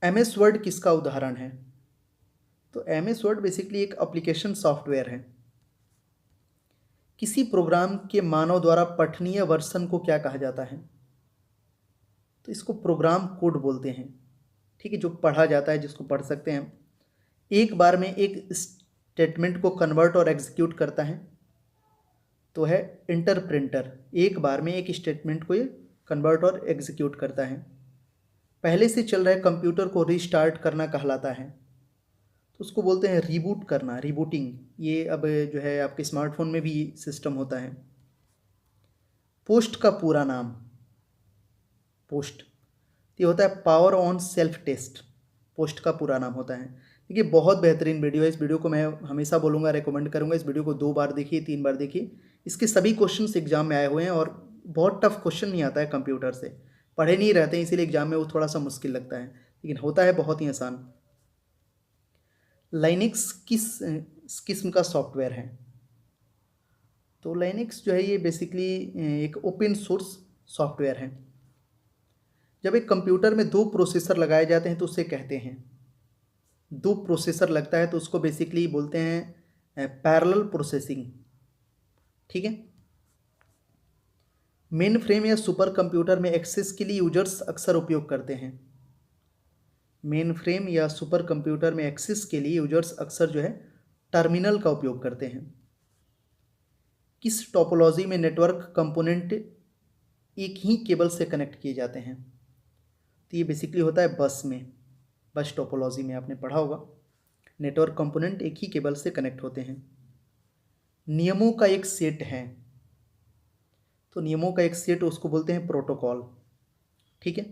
Speaker 1: एमएस वर्ड किसका उदाहरण है? तो एमएस वर्ड बेसिकली एक एप्लीकेशन सॉफ्टवेयर है। किसी प्रोग्राम के मानव द्वारा पठनीय वर्जन को क्या कहा जाता है? तो इसको प्रोग्राम कोड बोलते हैं। ठीक है, जो पढ़ा जाता है, जिसको पढ़ सकते हैं। एक बार में एक स्टेटमेंट को कन्वर्ट और एग्जीक्यूट करता है तो है इंटरप्रेटर। एक बार में एक स्टेटमेंट को ये कन्वर्ट और एग्जीक्यूट करता है। पहले से चल रहे कंप्यूटर को रीस्टार्ट करना कहलाता है, तो उसको बोलते हैं रीबूट करना, रीबूटिंग। ये अब जो है आपके स्मार्टफोन में भी सिस्टम होता है। पोस्ट का पूरा नाम, पोस्ट ये होता है power on self test. POST का पूरा नाम होता है। देखिए बहुत बेहतरीन वीडियो है, इस वीडियो को मैं हमेशा बोलूँगा, रेकमेंड करूँगा। इस वीडियो को 2 बार देखिए, 3 बार देखिए। इसके सभी क्वेश्चंस एग्जाम में आए हुए हैं और बहुत टफ क्वेश्चन नहीं आता है कंप्यूटर से, पढ़े नहीं रहते हैं, इसीलिए एग्जाम में वो थोड़ा सा मुश्किल लगता है, लेकिन होता है बहुत ही आसान। लाइनेक्स किस किस्म का सॉफ्टवेयर है? तो लाइनेक्स जो है ये बेसिकली एक ओपन सोर्स सॉफ्टवेयर है। जब एक कंप्यूटर में 2 प्रोसेसर लगाए जाते हैं तो उसे कहते हैं, 2 प्रोसेसर लगता है तो उसको बेसिकली बोलते हैं पैरेलल प्रोसेसिंग। ठीक है। मेन फ्रेम या सुपर कंप्यूटर में एक्सेस के लिए यूजर्स अक्सर उपयोग करते हैं। मेन फ्रेम या सुपर कंप्यूटर में एक्सेस के लिए यूजर्स अक्सर जो है टर्मिनल का उपयोग करते हैं। किस टोपोलॉजी में नेटवर्क कंपोनेंट एक ही केबल से कनेक्ट किए जाते हैं? तो ये बेसिकली होता है बस में, बस टोपोलॉजी में आपने पढ़ा होगा, नेटवर्क कंपोनेंट एक ही केबल से कनेक्ट होते हैं। नियमों का एक सेट है, तो नियमों का एक सेट उसको बोलते हैं प्रोटोकॉल। ठीक है।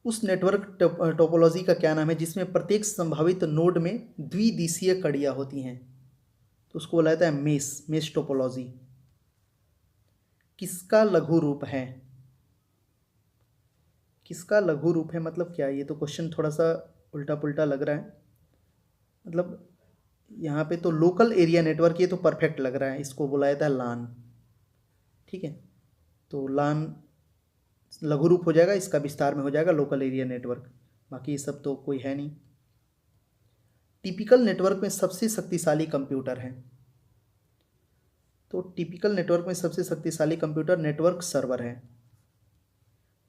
Speaker 1: उस नेटवर्क टोपोलॉजी का क्या नाम है जिसमें प्रत्येक संभावित नोड में द्विदिशीय कड़ियाँ होती हैं? तो उसको बोला जाता है मेश टोपोलॉजी। किसका लघु रूप है? किसका लघु रूप है मतलब क्या? ये तो क्वेश्चन थोड़ा सा उल्टा पुल्टा लग रहा है। मतलब यहाँ पे तो लोकल एरिया नेटवर्क, ये तो परफेक्ट लग रहा है, इसको बुलाया था लान। ठीक है, तो लान लघु रूप हो जाएगा, इसका विस्तार में हो जाएगा लोकल एरिया नेटवर्क। बाकी ये सब तो कोई है नहीं। टिपिकल नेटवर्क में सबसे शक्तिशाली कंप्यूटर है, तो टिपिकल नेटवर्क में सबसे शक्तिशाली कंप्यूटर नेटवर्क सर्वर है।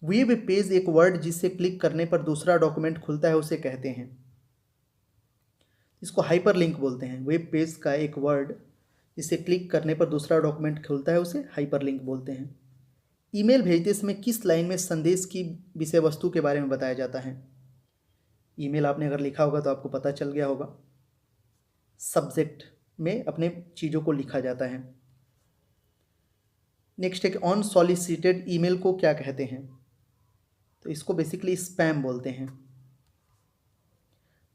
Speaker 1: वेब पेज एक वर्ड जिसे क्लिक करने पर दूसरा डॉक्यूमेंट खुलता है उसे कहते हैं, इसको हाइपरलिंक बोलते हैं। वेब पेज का एक वर्ड जिसे क्लिक करने पर दूसरा डॉक्यूमेंट खुलता है उसे हाइपरलिंक बोलते हैं। ईमेल भेजते समय किस लाइन में संदेश की विषय वस्तु के बारे में बताया जाता है? ईमेल आपने अगर लिखा होगा तो आपको पता चल गया होगा, सब्जेक्ट में अपने चीज़ों को लिखा जाता है। नेक्स्ट एक अनसॉलिसिटेड ईमेल को क्या कहते हैं? तो इसको बेसिकली स्पैम बोलते हैं।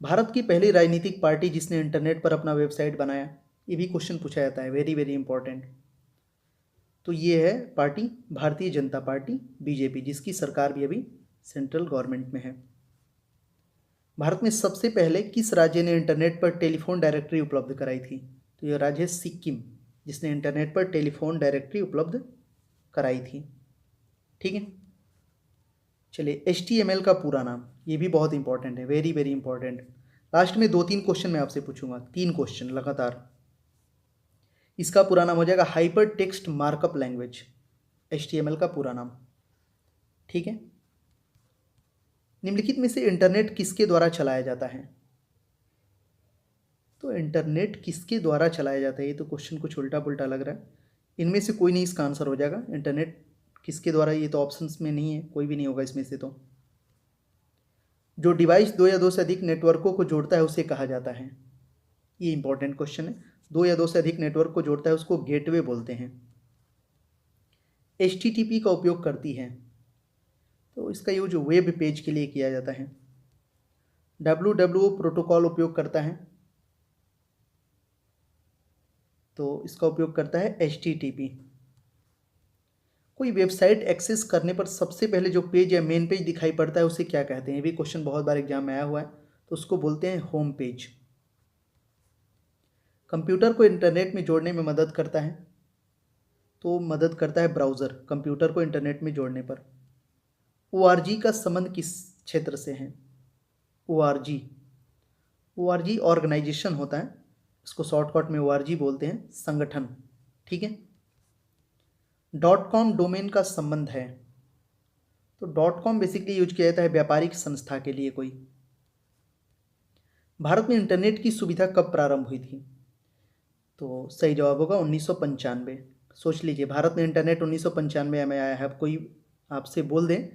Speaker 1: भारत की पहली राजनीतिक पार्टी जिसने इंटरनेट पर अपना वेबसाइट बनाया, ये भी क्वेश्चन पूछा जाता है, वेरी वेरी इंपॉर्टेंट। तो ये है party Bharatiya Janata party BJP, जिसकी सरकार भी अभी सेंट्रल गवर्नमेंट में है। भारत में सबसे पहले किस राज्य ने इंटरनेट पर टेलीफोन डायरेक्टरी उपलब्ध कराई थी? तो यह राज्य है सिक्किम, जिसने इंटरनेट पर टेलीफोन डायरेक्टरी उपलब्ध कराई थी। ठीक है, चलिए HTML का पूरा नाम, ये भी बहुत इंपॉर्टेंट है, वेरी वेरी इंपॉर्टेंट। लास्ट में 2-3 क्वेश्चन मैं आपसे पूछूंगा, 3 क्वेश्चन लगातार। इसका पूरा नाम हो जाएगा hyper text markup language, HTML का पूरा नाम। ठीक है, निम्नलिखित में से इंटरनेट किसके द्वारा चलाया जाता है? तो इंटरनेट किसके द्वारा चलाया जाता है, ये तो क्वेश्चन कुछ उल्टा पुल्टा लग रहा है। इनमें से कोई नहीं इसका आंसर हो जाएगा। इंटरनेट किसके द्वारा, ये तो ऑप्शंस में नहीं है, कोई भी नहीं होगा इसमें से। तो जो डिवाइस 2 या 2 से अधिक नेटवर्कों को जोड़ता है उसे कहा जाता है, ये इंपॉर्टेंट क्वेश्चन है। 2 या 2 से अधिक नेटवर्क को जोड़ता है उसको गेटवे बोलते हैं। HTTP का उपयोग करती है, तो इसका यूज वेब पेज के लिए किया जाता है। WWO प्रोटोकॉल उपयोग करता है, तो इसका उपयोग करता है HTTP। कोई वेबसाइट एक्सेस करने पर सबसे पहले जो पेज या मेन पेज दिखाई पड़ता है उसे क्या कहते हैं? ये भी क्वेश्चन बहुत बार एग्जाम में आया हुआ है, तो उसको बोलते हैं होम पेज। कंप्यूटर को इंटरनेट में जोड़ने में मदद करता है, तो मदद करता है ब्राउज़र कंप्यूटर को इंटरनेट में जोड़ने पर। ORG का संबंध किस क्षेत्र से है? ORG ऑर्गेनाइजेशन होता है, इसको शॉर्टकट में ORG बोलते हैं, संगठन। ठीक है, .com डोमेन का संबंध है, तो .com बेसिकली यूज किया जाता है व्यापारिक संस्था के लिए कोई। भारत में इंटरनेट की सुविधा कब प्रारंभ हुई थी? तो सही जवाब होगा 1995। सोच लीजिए, भारत में इंटरनेट 1995 में आया है। अब कोई आपसे बोल दें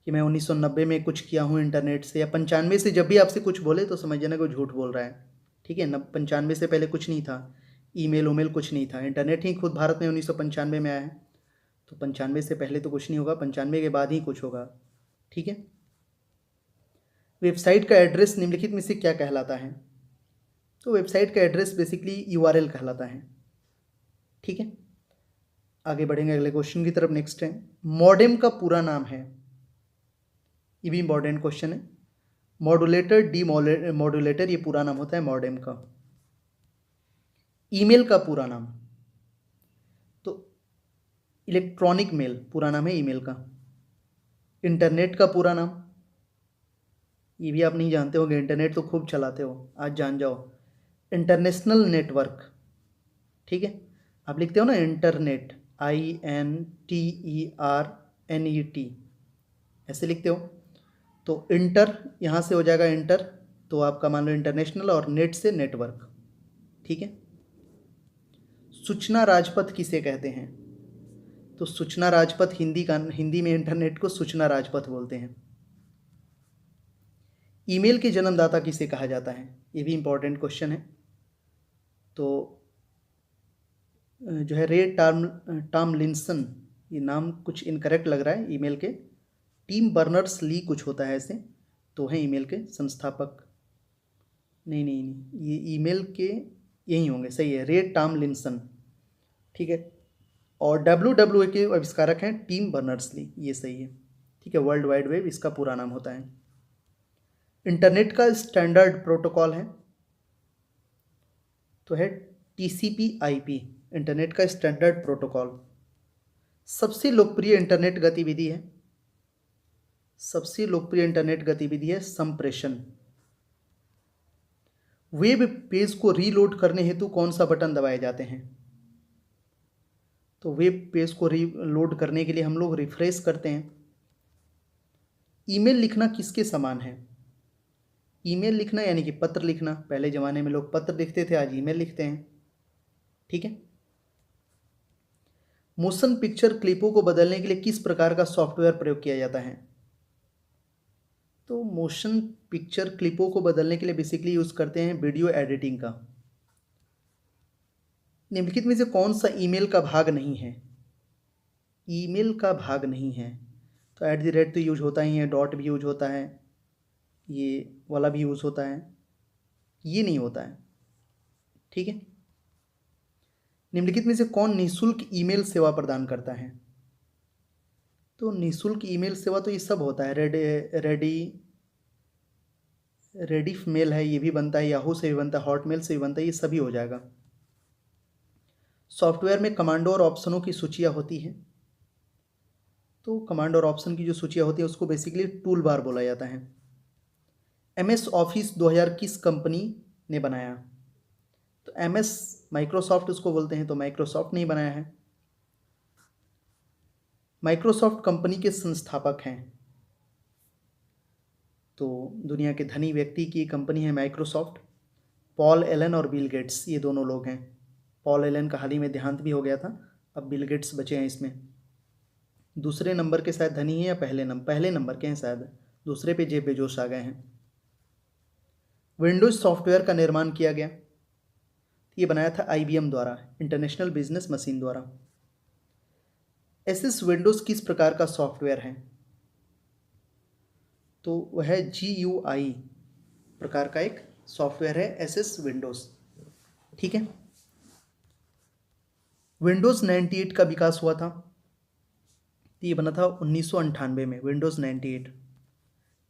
Speaker 1: कि मैं 1990 में कुछ किया हूँ इंटरनेट से, या 95 से, जब भी आपसे कुछ बोले तो समझ जाना कोई झूठ बोल रहा है। ठीक है, 95 से पहले कुछ नहीं था, ईमेल उमेल कुछ नहीं था, इंटरनेट ही खुद भारत में 1995 में आया है। तो 95 से पहले तो कुछ नहीं होगा, 95 के बाद ही कुछ होगा। ठीक है, वेबसाइट का एड्रेस निम्नलिखित में से क्या कहलाता है? तो वेबसाइट का एड्रेस बेसिकली URL कहलाता है। ठीक है, आगे बढ़ेंगे अगले क्वेश्चन की तरफ। नेक्स्ट है, मॉडेम का पूरा नाम है, ये भी इंपॉर्टेंट क्वेश्चन है। मॉड्यूलेटर, डी मॉड्यूलेटर, ये पूरा नाम होता है मॉडेम का। ईमेल का पूरा नाम, तो इलेक्ट्रॉनिक मेल पूरा नाम है ईमेल का। इंटरनेट का पूरा नाम, ये भी आप नहीं जानते होंगे, इंटरनेट तो खूब चलाते हो, आज जान जाओ, इंटरनेशनल नेटवर्क। ठीक है, आप लिखते हो ना इंटरनेट, INTERNET, ऐसे लिखते हो। तो इंटर यहाँ से हो जाएगा इंटर, तो आपका मान लो इंटरनेशनल, और नेट से नेटवर्क। ठीक है, सूचना राजपथ किसे कहते हैं? तो सूचना राजपथ, हिंदी में इंटरनेट को सूचना राजपथ बोलते हैं। ईमेल के जन्मदाता किसे कहा जाता है? ये भी इंपॉर्टेंट क्वेश्चन है। तो जो है रे टॉमलिंसन, ये नाम कुछ इनकरेक्ट लग रहा है ईमेल के, टिम बर्नर्स ली कुछ होता है ऐसे, तो हैं ईमेल के संस्थापक। नहीं नहीं नहीं, ये ईमेल के यही होंगे, सही है, रे टॉमलिंसन। ठीक है, और WWA के आविष्कारक हैं टिम बर्नर्स ली, ये सही है। ठीक है, वर्ल्ड वाइड वेब इसका पूरा नाम होता है। इंटरनेट का स्टैंडर्ड प्रोटोकॉल है, तो है TCP/IP, इंटरनेट का स्टैंडर्ड प्रोटोकॉल। सबसे लोकप्रिय इंटरनेट गतिविधि है, सबसे लोकप्रिय इंटरनेट गतिविधि है संप्रेषण। वेब पेज को रीलोड करने हेतु कौन सा बटन दबाए जाते हैं? तो वेब पेज को रीलोड करने के लिए हम लोग रिफ्रेश करते हैं। ईमेल लिखना किसके समान है? ईमेल लिखना यानी कि पत्र लिखना। पहले ज़माने में लोग पत्र लिखते थे, आज ईमेल लिखते हैं। ठीक है। मोशन पिक्चर क्लिपों को बदलने के लिए किस प्रकार का सॉफ्टवेयर प्रयोग किया जाता है? तो मोशन पिक्चर क्लिपों को बदलने के लिए बेसिकली यूज़ करते हैं वीडियो एडिटिंग का। निम्नलिखित में से कौन सा ईमेल का भाग नहीं है? ईमेल का भाग नहीं है तो @ तो यूज होता ही है, डॉट भी यूज होता है, ये वाला भी यूज़ होता है, ये नहीं होता है। ठीक है। निम्नलिखित में से कौन निःशुल्क ईमेल सेवा प्रदान करता है? तो निःशुल्क ईमेल सेवा तो ये सब होता है। रेडिफ मेल है, ये भी बनता है, याहू से भी बनता है, हॉटमेल से भी बनता है, ये सभी हो जाएगा। सॉफ्टवेयर में कमांडो और ऑप्शनों की सूचियाँ होती हैं। तो कमांड और ऑप्शन की जो सूचियाँ होती है उसको बेसिकली टूल बार बोला जाता है। MS ऑफिस 2000 किस कंपनी ने बनाया? तो MS माइक्रोसॉफ्ट उसको बोलते हैं, तो माइक्रोसॉफ्ट ने ही बनाया है। माइक्रोसॉफ्ट कंपनी के संस्थापक हैं? तो दुनिया के धनी व्यक्ति की कंपनी है माइक्रोसॉफ्ट। पॉल एलन और बिल गेट्स, ये दोनों लोग हैं। पॉल एलन का हाल ही में देहांत भी हो गया था, अब बिल गेट्स बचे हैं इसमें। दूसरे नंबर के शायद धनी हैं या पहले नंबर के हैं शायद, दूसरे पे जेफ बेजोस आ गए हैं। विंडोज सॉफ्टवेयर का निर्माण किया गया, ये बनाया था IBM द्वारा, इंटरनेशनल बिजनेस मशीन द्वारा। एसएस विंडोज किस प्रकार का सॉफ्टवेयर है? तो वह GUI प्रकार का एक सॉफ्टवेयर है एसएस विंडोज। ठीक है। विंडोज 98 का विकास हुआ था, ये बना था 1998 में, विंडोज 98।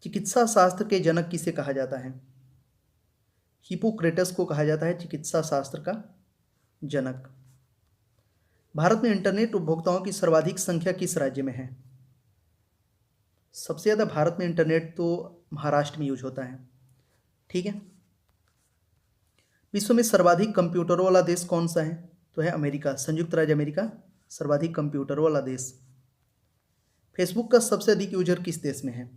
Speaker 1: चिकित्सा शास्त्र के जनक किसे कहा जाता है? हिपोक्रेटस को कहा जाता है चिकित्सा शास्त्र का जनक। भारत में इंटरनेट उपभोक्ताओं की सर्वाधिक संख्या किस राज्य में है? सबसे ज़्यादा भारत में इंटरनेट तो महाराष्ट्र में यूज होता है। ठीक है। विश्व में सर्वाधिक कंप्यूटरों वाला देश कौन सा है? तो है अमेरिका, संयुक्त राज्य अमेरिका सर्वाधिक कंप्यूटरों वाला देश। फेसबुक का सबसे अधिक यूजर किस देश में है?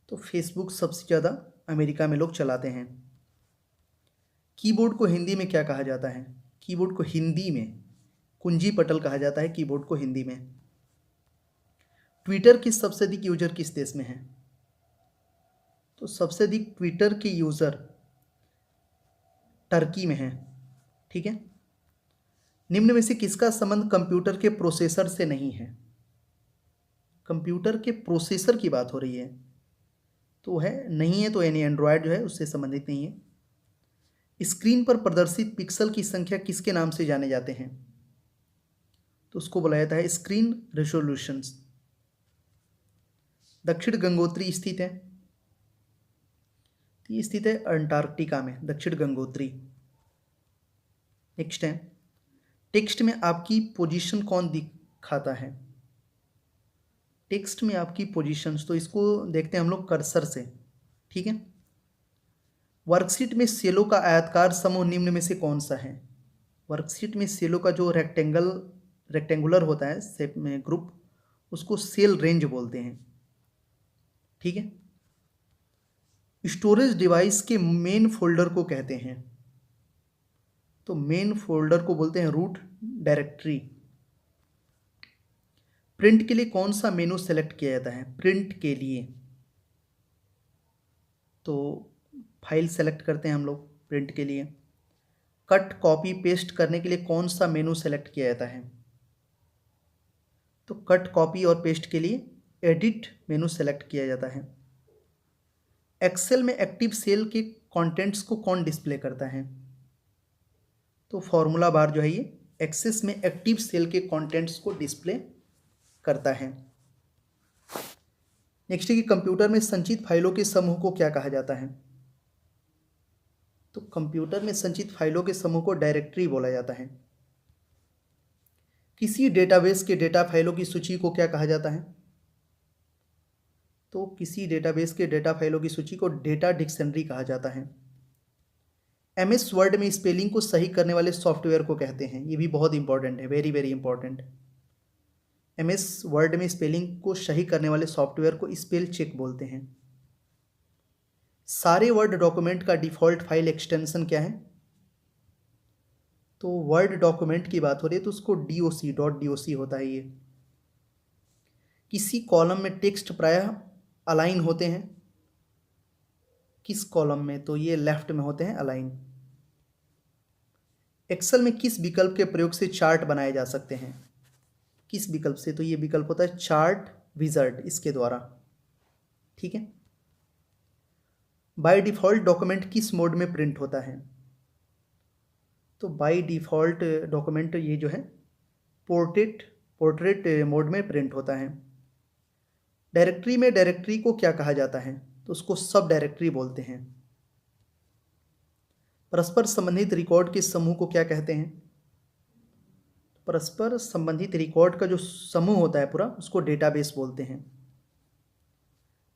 Speaker 1: तो फेसबुक सबसे ज़्यादा अमेरिका में लोग चलाते हैं। कीबोर्ड को हिंदी में क्या कहा जाता है? कीबोर्ड को हिंदी में कुंजी पटल कहा जाता है, कीबोर्ड को हिंदी में। ट्विटर की सबसे अधिक यूजर किस देश में है? तो सबसे अधिक ट्विटर के यूजर टर्की में हैं। ठीक है। निम्न में से किसका संबंध कंप्यूटर के प्रोसेसर से नहीं है? कंप्यूटर के प्रोसेसर की बात हो रही है, तो है नहीं है, तो यानी एंड्रॉयड जो है उससे संबंधित नहीं है। स्क्रीन पर प्रदर्शित पिक्सल की संख्या किसके नाम से जाने जाते हैं? तो उसको बोला जाता है स्क्रीन रेजोल्यूशंस। दक्षिण गंगोत्री स्थित है, ये स्थित है अंटार्कटिका में, दक्षिण गंगोत्री। नेक्स्ट है, टेक्स्ट में आपकी पोजीशन कौन दिखाता है? टेक्स्ट में आपकी पोजीशंस, तो इसको देखते हैं हम लोग कर्सर से। ठीक है। वर्कशीट में सेलों का आयताकार समूह निम्न में से कौन सा है? वर्कशीट में सेलों का जो रेक्टेंगुलर होता है शेप में ग्रुप, उसको सेल रेंज बोलते हैं। ठीक है। स्टोरेज डिवाइस के मेन फोल्डर को कहते हैं? तो मेन फोल्डर को बोलते हैं रूट डायरेक्टरी। प्रिंट के लिए कौन सा मेनू सेलेक्ट किया जाता है? प्रिंट के लिए तो फाइल सेलेक्ट करते हैं हम लोग प्रिंट के लिए। कट कॉपी पेस्ट करने के लिए कौन सा मेनू सेलेक्ट किया जाता है? तो कट कॉपी और पेस्ट के लिए एडिट मेनू सेलेक्ट किया जाता है। एक्सेल में एक्टिव सेल के कंटेंट्स को कौन डिस्प्ले करता है? तो फॉर्मूला बार जो है ये एक्सेस में एक्टिव सेल के कंटेंट्स को डिस्प्ले करता है। नेक्स्ट है कि कंप्यूटर में संचित फाइलों के समूह को क्या कहा जाता है? तो कंप्यूटर में संचित फाइलों के समूह को डायरेक्टरी बोला जाता है। किसी डेटाबेस के डेटा फाइलों की सूची को क्या कहा जाता है? तो किसी डेटाबेस के डेटा फाइलों की सूची को डेटा डिक्शनरी कहा जाता है। एमएस वर्ड में स्पेलिंग को सही करने वाले सॉफ्टवेयर को कहते हैं। ये भी बहुत इंपॉर्टेंट है, very very important. MS word में स्पेलिंग को सही करने वाले सॉफ्टवेयर को स्पेल चेक बोलते हैं। सारे वर्ड डॉक्यूमेंट का डिफ़ॉल्ट फाइल एक्सटेंशन क्या है? तो वर्ड डॉक्यूमेंट की बात हो रही है तो उसको DOC होता है। ये किसी कॉलम में टेक्स्ट प्रायः अलाइन होते हैं। किस कॉलम में? तो ये लेफ्ट में होते हैं अलाइन। एक्सेल में किस विकल्प के प्रयोग से चार्ट बनाए जा सकते हैं? किस विकल्प से? तो ये विकल्प होता है चार्ट विजार्ड, इसके द्वारा। ठीक है। बाय डिफ़ॉल्ट डॉक्यूमेंट किस मोड में प्रिंट होता है? तो बाय डिफ़ॉल्ट डॉक्यूमेंट ये जो है पोर्ट्रेट मोड में प्रिंट होता है। डायरेक्टरी में डायरेक्टरी को क्या कहा जाता है? तो उसको सब डायरेक्टरी बोलते हैं। परस्पर संबंधित रिकॉर्ड के समूह को क्या कहते हैं? परस्पर संबंधित रिकॉर्ड का जो समूह होता है पूरा, उसको डेटाबेस बोलते हैं।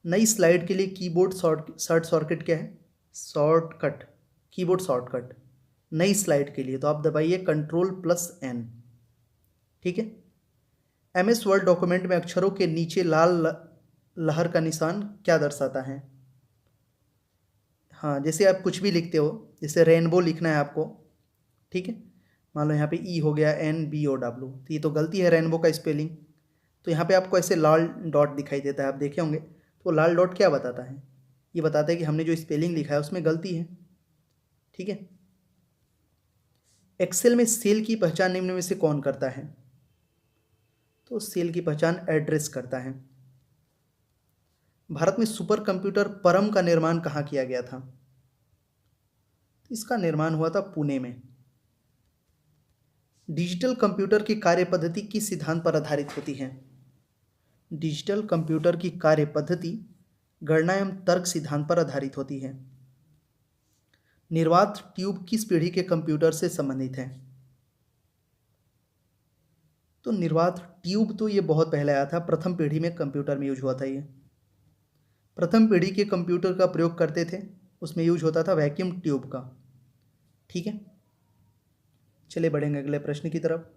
Speaker 1: नई स्लाइड के लिए कीबोर्ड शॉर्टकट क्या है? शॉर्टकट, कीबोर्ड शॉर्टकट नई स्लाइड के लिए तो आप दबाइए Ctrl+N। ठीक है। एमएस वर्ड डॉक्यूमेंट में अक्षरों के नीचे लाल लहर का निशान क्या दर्शाता है? हाँ, जैसे आप कुछ भी लिखते हो, जैसे रेनबो लिखना है आपको, ठीक है, मान लो यहाँ पे ई हो गया NBOW, तो ये तो गलती है रेनबो का स्पेलिंग। तो यहाँ पे आपको ऐसे लाल डॉट दिखाई देता है, आप देखे होंगे। तो लाल डॉट क्या बताता है? ये बताता है कि हमने जो स्पेलिंग लिखा है उसमें गलती है। ठीक है। एक्सेल में सेल की पहचान निम्न में से कौन करता है? तो सेल की पहचान एड्रेस करता है। भारत में सुपर कंप्यूटर परम का निर्माण कहाँ किया गया था? इसका निर्माण हुआ था पुणे में। डिजिटल कंप्यूटर की कार्य पद्धति किस सिद्धांत पर आधारित होती है? डिजिटल कंप्यूटर की कार्य पद्धति गणना एवं तर्क सिद्धांत पर आधारित होती है। निर्वात ट्यूब किस पीढ़ी के कंप्यूटर से संबंधित है? तो निर्वात ट्यूब तो ये बहुत पहले आया था, प्रथम पीढ़ी में कंप्यूटर में यूज हुआ था। ये प्रथम पीढ़ी के कंप्यूटर का प्रयोग करते थे, उसमें यूज होता था वैक्यूम ट्यूब का। ठीक है, चलिए बढ़ेंगे अगले प्रश्न की तरफ।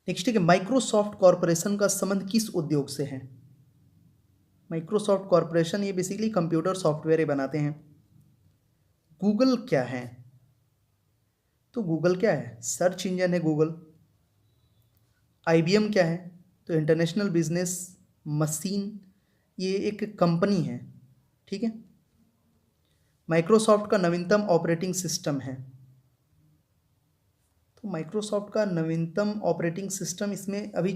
Speaker 1: नेक्स्ट है माइक्रोसॉफ्ट कॉरपोरेशन का संबंध किस उद्योग से है? माइक्रोसॉफ्ट कॉरपोरेशन ये बेसिकली कंप्यूटर सॉफ्टवेयर बनाते हैं। गूगल क्या है? तो गूगल क्या है? सर्च इंजन है गूगल। IBM क्या है? तो इंटरनेशनल बिजनेस मशीन, ये एक कंपनी है। ठीक है। माइक्रोसॉफ्ट का नवीनतम ऑपरेटिंग सिस्टम है? तो माइक्रोसॉफ्ट का नवीनतम ऑपरेटिंग सिस्टम, इसमें अभी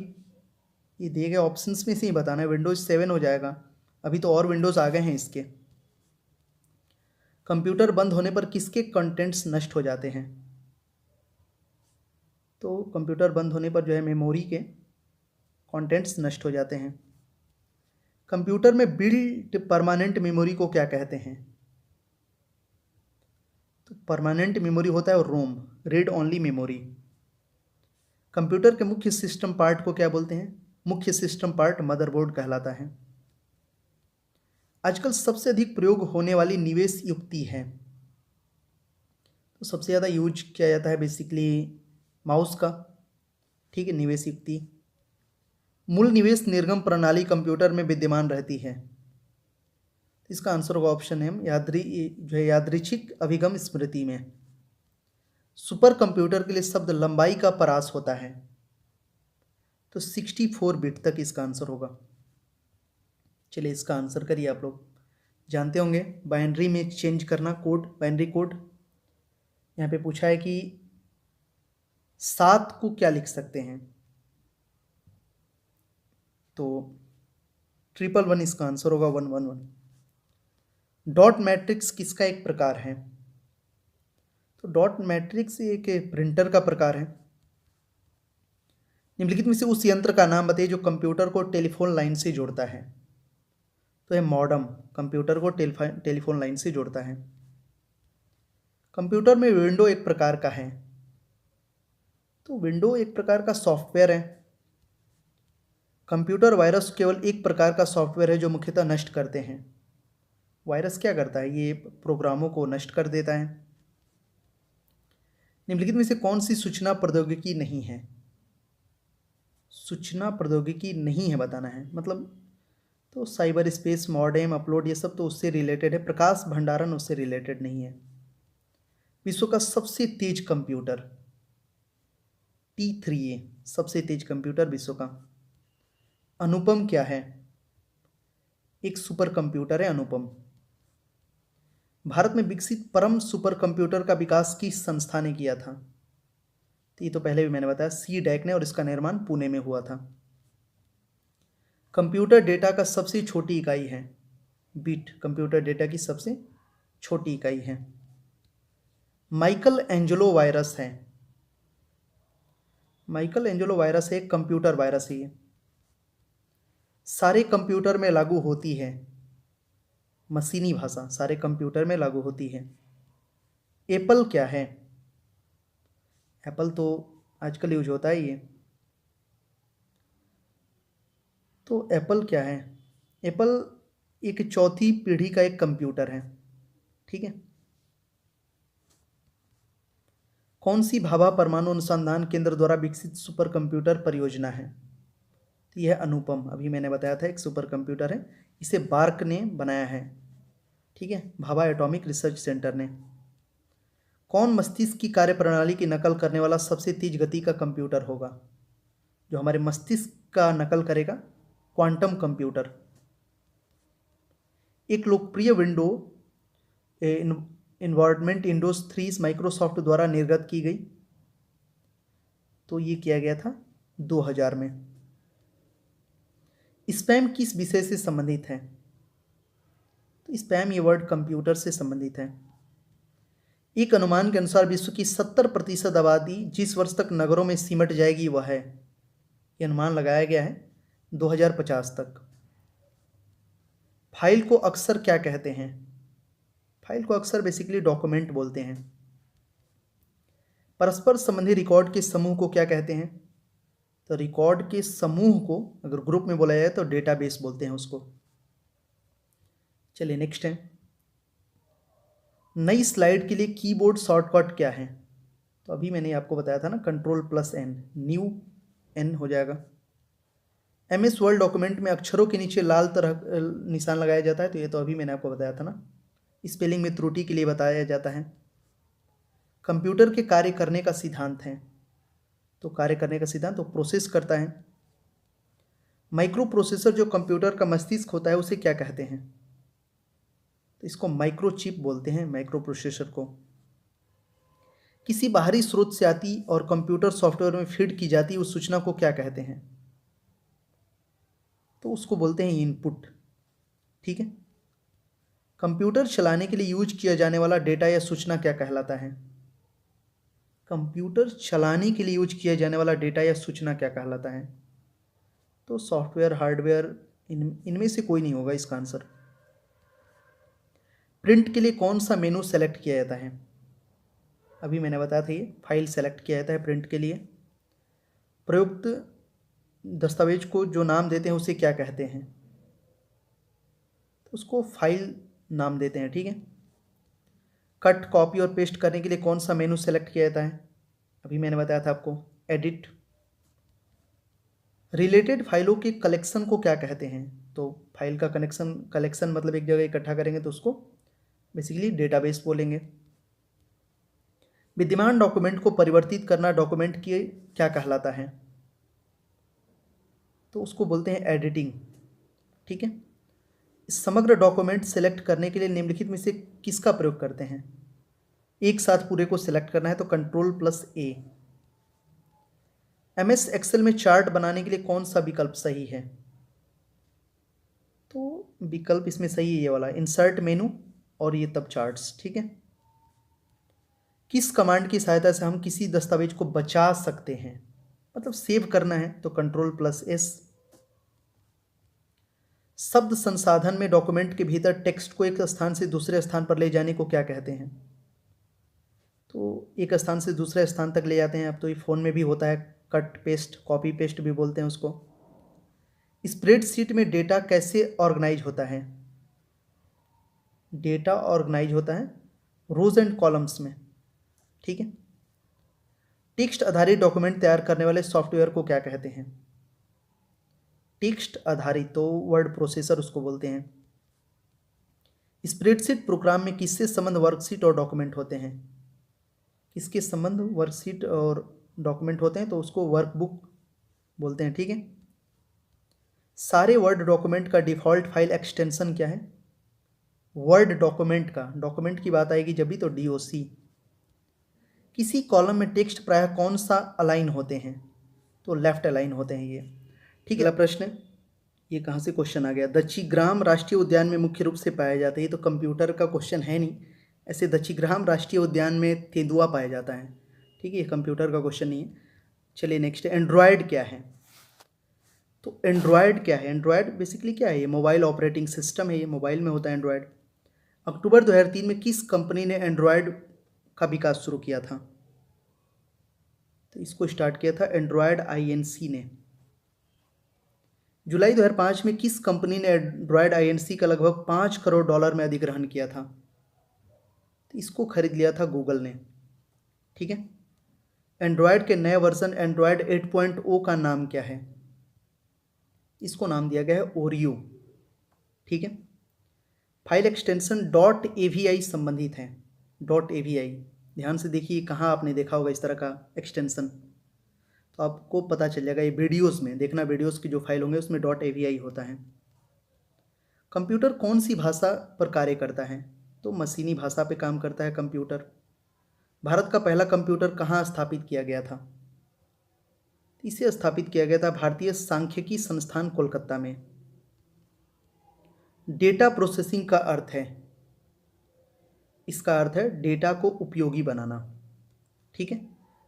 Speaker 1: ये दिए गए ऑप्शंस में से ही बताना है। विंडोज़ 7 हो जाएगा, अभी तो और विंडोज़ आ गए हैं इसके। कंप्यूटर बंद होने पर किसके कंटेंट्स नष्ट हो जाते हैं? तो कंप्यूटर बंद होने पर जो है मेमोरी के कंटेंट्स नष्ट हो जाते हैं। कंप्यूटर में बिल्ट परमानेंट मेमोरी को क्या कहते हैं? तो परमानेंट मेमोरी होता है रोम, रीड ओनली मेमोरी। कंप्यूटर के मुख्य सिस्टम पार्ट को क्या बोलते हैं? मुख्य सिस्टम पार्ट मदरबोर्ड कहलाता है। आजकल सबसे अधिक प्रयोग होने वाली निवेश युक्ति है? तो सबसे ज़्यादा यूज किया जाता है बेसिकली माउस का। ठीक है, निवेश युक्ति। मूल निवेश निर्गम प्रणाली कंप्यूटर में विद्यमान रहती है? इसका आंसर होगा ऑप्शन है जो है यादृच्छिक अभिगम स्मृति में। सुपर कंप्यूटर के लिए शब्द लंबाई का परास होता है? तो 64 बिट तक इसका आंसर होगा। चलिए इसका आंसर करिए। आप लोग जानते होंगे बाइनरी में चेंज करना कोड, बाइनरी कोड। यहाँ पे पूछा है कि 7 को क्या लिख सकते हैं? तो 111 इसका आंसर होगा, 111। डॉट मैट्रिक्स किसका एक प्रकार है? तो डॉट मैट्रिक्स एक प्रिंटर का प्रकार है। निम्नलिखित में से उस यंत्र का नाम बताइए जो कंप्यूटर को टेलीफोन लाइन से जोड़ता है? तो है मॉडेम, कंप्यूटर को टेलीफोन लाइन से जोड़ता है। कंप्यूटर में विंडो एक प्रकार का है, तो विंडो एक प्रकार का सॉफ्टवेयर है। कंप्यूटर वायरस केवल एक प्रकार का सॉफ्टवेयर है जो मुख्यतः नष्ट करते हैं। वायरस क्या करता है? ये प्रोग्रामों को नष्ट कर देता है। निम्नलिखित में से कौन सी सूचना प्रौद्योगिकी नहीं है? सूचना प्रौद्योगिकी नहीं है बताना है, मतलब तो साइबर स्पेस, मॉडेम, अपलोड, ये सब तो उससे रिलेटेड है। प्रकाश भंडारण उससे रिलेटेड नहीं है। विश्व का सबसे तेज कंप्यूटर T3A, सबसे तेज कंप्यूटर विश्व का। अनुपम क्या है? एक सुपर कंप्यूटर है अनुपम। भारत में विकसित परम सुपर कंप्यूटर का विकास किस संस्था ने किया था? तो ये तो पहले भी मैंने बताया, CDEC ने, और इसका निर्माण पुणे में हुआ था। कंप्यूटर डेटा का सबसे छोटी इकाई है बिट, कंप्यूटर डेटा की सबसे छोटी इकाई है। माइकल एंजेलो वायरस है, माइकल एंजेलो वायरस है, कंप्यूटर वायरस है ये। सारे कंप्यूटर में लागू होती है, मशीनी भाषा सारे कंप्यूटर में लागू होती है। एप्पल क्या है? एप्पल तो आजकल यूज होता है ये। तो एप्पल क्या है? एप्पल एक चौथी पीढ़ी का एक कंप्यूटर है, ठीक है। कौन सी भाभा परमाणु अनुसंधान केंद्र द्वारा विकसित सुपर कंप्यूटर परियोजना है? तो यह अनुपम, अभी मैंने बताया था, एक सुपर कंप्यूटर है, इसे बार्क ने बनाया है, ठीक है, भाभा एटॉमिक रिसर्च सेंटर ने। कौन मस्तिष्क की कार्यप्रणाली की नकल करने वाला सबसे तेज गति का कंप्यूटर होगा? जो हमारे मस्तिष्क का नकल करेगा, क्वांटम कंप्यूटर। एक लोकप्रिय विंडो इन्वायरमेंट विंडोज 3 माइक्रोसॉफ्ट द्वारा निर्गत की गई, तो ये किया गया था 2000 में। स्पैम किस विषय से संबंधित है? तो स्पैम ये वर्ड कंप्यूटर से संबंधित है। एक अनुमान के अनुसार विश्व की 70% आबादी जिस वर्ष तक नगरों में सिमट जाएगी वह है, ये अनुमान लगाया गया है 2050 तक। फाइल को अक्सर क्या कहते हैं? फाइल को अक्सर बेसिकली डॉक्यूमेंट बोलते हैं। परस्पर संबंधी रिकॉर्ड के समूह को क्या कहते हैं? तो रिकॉर्ड के समूह को अगर ग्रुप में बोला जाए तो डेटाबेस बोलते हैं उसको। चलिए नेक्स्ट है, नई स्लाइड के लिए कीबोर्ड शॉर्टकट क्या है? तो अभी मैंने आपको बताया था ना, Ctrl+N, न्यू N हो जाएगा। MS वर्ड डॉक्यूमेंट में अक्षरों के नीचे लाल तरह निशान लगाया जाता है, तो ये तो अभी मैंने आपको बताया था ना। स्पेलिंग में त्रुटि के लिए बताया जाता है। कंप्यूटर के कार्य करने का सिद्धांत है, तो कार्य करने का सिद्धांत तो प्रोसेस करता है। माइक्रो प्रोसेसर जो कंप्यूटर का मस्तिष्क होता है उसे क्या कहते हैं? तो इसको माइक्रोचिप बोलते हैं, माइक्रो प्रोसेसर को। किसी बाहरी स्रोत से आती और कंप्यूटर सॉफ्टवेयर में फीड की जाती उस सूचना को क्या कहते हैं? तो उसको बोलते हैं इनपुट, ठीक है। कंप्यूटर चलाने के लिए यूज किया जाने वाला डेटा या सूचना क्या कहलाता है? कंप्यूटर चलाने के लिए यूज किया जाने वाला डेटा या सूचना क्या कहलाता है? तो सॉफ्टवेयर, हार्डवेयर, इनमें से कोई नहीं होगा इसका आंसर। प्रिंट के लिए कौन सा मेनू सेलेक्ट किया जाता है? अभी मैंने बताया था, ये फाइल सेलेक्ट किया जाता है प्रिंट के लिए। प्रयुक्त दस्तावेज को जो नाम देते हैं उसे क्या कहते हैं? तो उसको फाइल नाम देते हैं, ठीक है। कट, कॉपी और पेस्ट करने के लिए कौन सा मेनू सेलेक्ट किया जाता है? अभी मैंने बताया था आपको, एडिट। रिलेटेड फाइलों के कलेक्शन को क्या कहते हैं? तो फाइल का कलेक्शन मतलब एक जगह इकट्ठा करेंगे तो उसको बेसिकली डेटाबेस बोलेंगे। विद्यमान डॉक्यूमेंट को परिवर्तित करना डॉक्यूमेंट की क्या कहलाता है? तो उसको बोलते हैं एडिटिंग, ठीक है। समग्र डॉक्यूमेंट सेलेक्ट करने के लिए निम्नलिखित में से किसका प्रयोग करते हैं? एक साथ पूरे को सिलेक्ट करना है तो Ctrl+A। MS एक्सेल में चार्ट बनाने के लिए कौन सा विकल्प सही है? तो विकल्प इसमें सही है ये वाला, इंसर्ट मेनू और ये तब चार्ट्स, ठीक है। किस कमांड की सहायता से हम किसी दस्तावेज को बचा सकते हैं? मतलब सेव करना है तो Ctrl+S। शब्द संसाधन में डॉक्यूमेंट के भीतर टेक्स्ट को एक स्थान से दूसरे स्थान पर ले जाने को क्या कहते हैं? तो एक स्थान से दूसरे स्थान तक ले जाते हैं। अब तो ये फ़ोन में भी होता है, कट पेस्ट, कॉपी पेस्ट भी बोलते हैं उसको। स्प्रेडशीट में डेटा कैसे ऑर्गेनाइज होता है? डेटा ऑर्गेनाइज होता है रोज एंड कॉलम्स में, ठीक है। टेक्स्ट आधारित डॉक्यूमेंट तैयार करने वाले सॉफ्टवेयर को क्या कहते हैं? टेक्स्ट आधारित तो वर्ड प्रोसेसर उसको बोलते हैं। स्प्रेडशीट प्रोग्राम में किससे संबंध वर्कशीट और डॉक्यूमेंट होते हैं? किसके संबंध वर्कशीट और डॉक्यूमेंट होते हैं? तो उसको वर्कबुक बोलते हैं, ठीक है। सारे वर्ड डॉक्यूमेंट का डिफ़ॉल्ट फाइल एक्सटेंशन क्या है? वर्ड डॉक्यूमेंट का, डॉक्यूमेंट की बात आएगी जब भी तो DOC। किसी कॉलम में टेक्स्ट प्रायः कौन सा अलाइन होते हैं? तो लेफ्ट अलाइन होते हैं ये, ठीक है। अगला प्रश्न, ये कहाँ से क्वेश्चन आ गया? दक्षिग्राम राष्ट्रीय उद्यान में मुख्य रूप से पाया जाता है। ये तो कंप्यूटर का क्वेश्चन है नहीं, ऐसे दक्षिग्राम राष्ट्रीय उद्यान में तेंदुआ पाया जाता है, ठीक है। ये कंप्यूटर का क्वेश्चन नहीं है। चलिए नेक्स्ट, एंड्रॉयड क्या है? तो एंड्रॉयड क्या है? एंड्रॉयड बेसिकली क्या है? ये मोबाइल ऑपरेटिंग सिस्टम है, ये मोबाइल में होता है एंड्रॉयड। अक्टूबर 2003 में किस कंपनी ने एंड्रॉयड का विकास शुरू किया था? तो इसको स्टार्ट किया था एंड्रॉयड INC ने। जुलाई 2005 में किस कंपनी ने एंड्रॉयड INC का लगभग $5 करोड़ में अधिग्रहण किया था? तो इसको खरीद लिया था गूगल ने, ठीक है। एंड्रॉयड के नए वर्जन एंड्रॉयड 8.0 का नाम क्या है? इसको नाम दिया गया है ओरियो, ठीक है। फाइल एक्सटेंशन .avi संबंधित है। .avi ध्यान से देखिए, कहाँ आपने देखा होगा इस तरह का एक्सटेंशन, तो आपको पता चल जाएगा। ये वीडियोस में देखना, वीडियोस की जो फाइल होंगे उसमें .avi होता है। कंप्यूटर कौन सी भाषा पर कार्य करता है? तो मशीनी भाषा पे काम करता है कंप्यूटर। भारत का पहला कंप्यूटर कहाँ स्थापित किया गया था? इसे स्थापित किया गया था भारतीय सांख्यिकी संस्थान कोलकाता में। डेटा प्रोसेसिंग का अर्थ है, इसका अर्थ है डेटा को उपयोगी बनाना, ठीक है।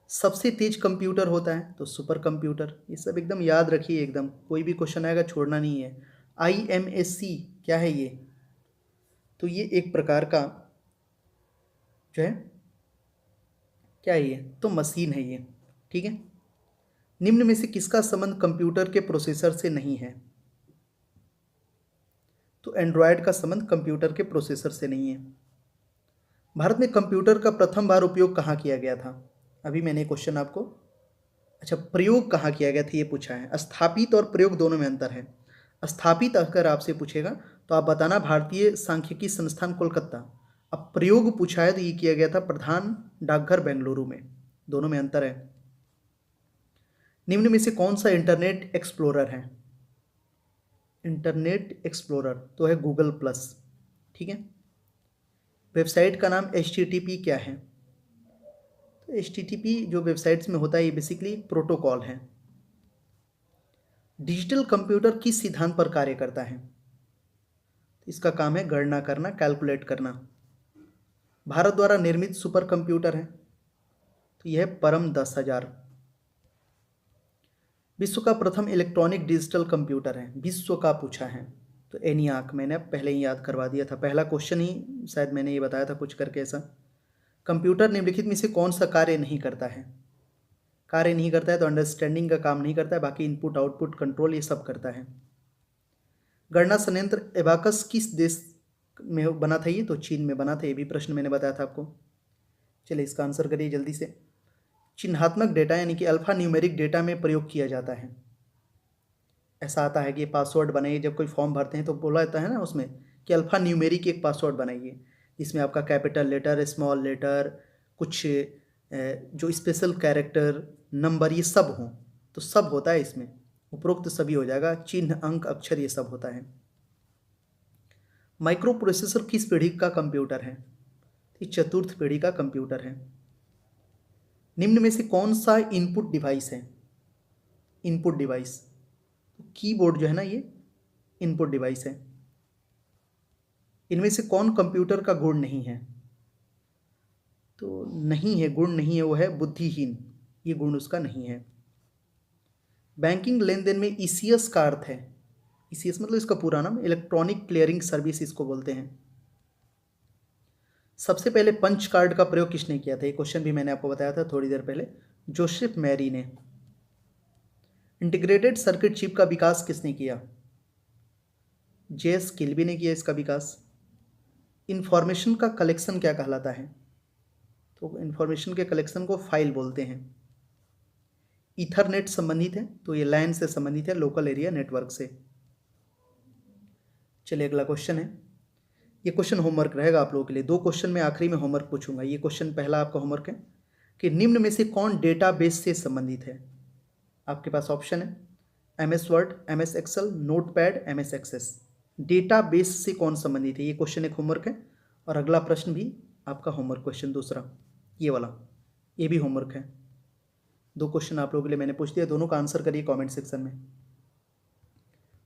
Speaker 1: सबसे तेज कंप्यूटर होता है तो सुपर कंप्यूटर। ये सब एकदम याद रखिए, एकदम कोई भी क्वेश्चन आएगा छोड़ना नहीं है। IMSC क्या है ये? तो ये एक प्रकार का जो है, क्या है ये? तो मशीन है ये, ठीक है। निम्न में से किसका संबंध कंप्यूटर के प्रोसेसर से नहीं है? तो एंड्रॉयड का संबंध कंप्यूटर के प्रोसेसर से नहीं है। भारत में कंप्यूटर का प्रथम बार उपयोग कहाँ किया गया था? अभी मैंने क्वेश्चन आपको, अच्छा प्रयोग कहाँ किया गया था ये पूछा है। स्थापित और प्रयोग दोनों में अंतर है। स्थापित अगर आपसे पूछेगा तो आप बताना भारतीय सांख्यिकी संस्थान कोलकाता। अब प्रयोग पूछा है तो ये किया गया था प्रधान डाकघर बेंगलुरु में। दोनों में अंतर है। निम्न में से कौन सा इंटरनेट एक्सप्लोरर है? इंटरनेट एक्सप्लोरर तो है गूगल प्लस, ठीक है। वेबसाइट का नाम HTTP क्या है? तो HTTP जो वेबसाइट्स में होता है ये बेसिकली प्रोटोकॉल है। डिजिटल कंप्यूटर किस सिद्धांत पर कार्य करता है? इसका काम है गणना करना, कैलकुलेट करना। भारत द्वारा निर्मित सुपर कंप्यूटर है तो यह है परम 10,000। विश्व का प्रथम इलेक्ट्रॉनिक डिजिटल कंप्यूटर है, विश्व का पूछा है तो ENIAC, मैंने पहले ही याद करवा दिया था, पहला क्वेश्चन ही शायद मैंने ये बताया था कुछ करके ऐसा। कंप्यूटर निम्नलिखित में से कौन सा कार्य नहीं करता है? कार्य नहीं करता है तो अंडरस्टैंडिंग का काम नहीं करता है, बाकी इनपुट आउटपुट कंट्रोल ये सब करता है। गणना संयंत्र एबाकस किस देश में बना था? ये तो चीन में बना था, ये भी प्रश्न मैंने बताया था आपको। चलिए इसका आंसर करिए जल्दी से। चिन्हात्मक डेटा यानी कि अल्फा न्यूमेरिक डेटा में प्रयोग किया जाता है। ऐसा आता है कि पासवर्ड बनाइए, जब कोई फॉर्म भरते हैं तो बोला जाता है ना उसमें कि अल्फा न्यूमेरिक एक पासवर्ड बनाइए, जिसमें आपका कैपिटल लेटर, स्मॉल लेटर, कुछ जो स्पेशल कैरेक्टर, नंबर ये सब हों, तो सब होता है इसमें, उपरोक्त सभी हो जाएगा, चिन्ह, अंक, अक्षर ये सब होता है। माइक्रो प्रोसेसर किस पीढ़ी का कंप्यूटर है? ये चतुर्थ पीढ़ी का कंप्यूटर है। निम्न में से कौन सा इनपुट डिवाइस है? इनपुट डिवाइस, कीबोर्ड जो है ना ये इनपुट डिवाइस है। इनमें से कौन कंप्यूटर का गुण नहीं है? तो नहीं है, गुण नहीं है, वो है बुद्धिहीन, ये गुण उसका नहीं है। बैंकिंग लेन देन में ECS का अर्थ है, ECS मतलब इसका पूरा नाम इलेक्ट्रॉनिक क्लियरिंग सर्विस इसको बोलते हैं। सबसे पहले पंच कार्ड का प्रयोग किसने किया था? ये क्वेश्चन भी मैंने आपको बताया था थोड़ी देर पहले, जोसेफ मैरी ने। इंटीग्रेटेड सर्किट चिप का विकास किसने किया? JS किल्बी ने किया इसका विकास। इंफॉर्मेशन का कलेक्शन क्या कहलाता है? तो इंफॉर्मेशन के कलेक्शन को फाइल बोलते हैं। ईथरनेट संबंधित है तो ये लैन से संबंधित है, लोकल एरिया नेटवर्क से। चलिए अगला क्वेश्चन है, ये क्वेश्चन होमवर्क रहेगा आप लोगों के लिए। 2 क्वेश्चन में आखिरी में होमवर्क पूछूंगा। ये क्वेश्चन पहला आपका होमवर्क है कि निम्न में से कौन डेटाबेस से संबंधित है? आपके पास ऑप्शन है MS Word, MS Excel, Notepad, MS Access. Database से कौन संबंधित है? ये क्वेश्चन एक होमवर्क है। और अगला प्रश्न भी आपका होमवर्क क्वेश्चन दूसरा, ये वाला, ये भी होमवर्क है। 2 क्वेश्चन आप लोगों के लिए मैंने पूछ दिया, दोनों का आंसर करिए कमेंट सेक्शन में।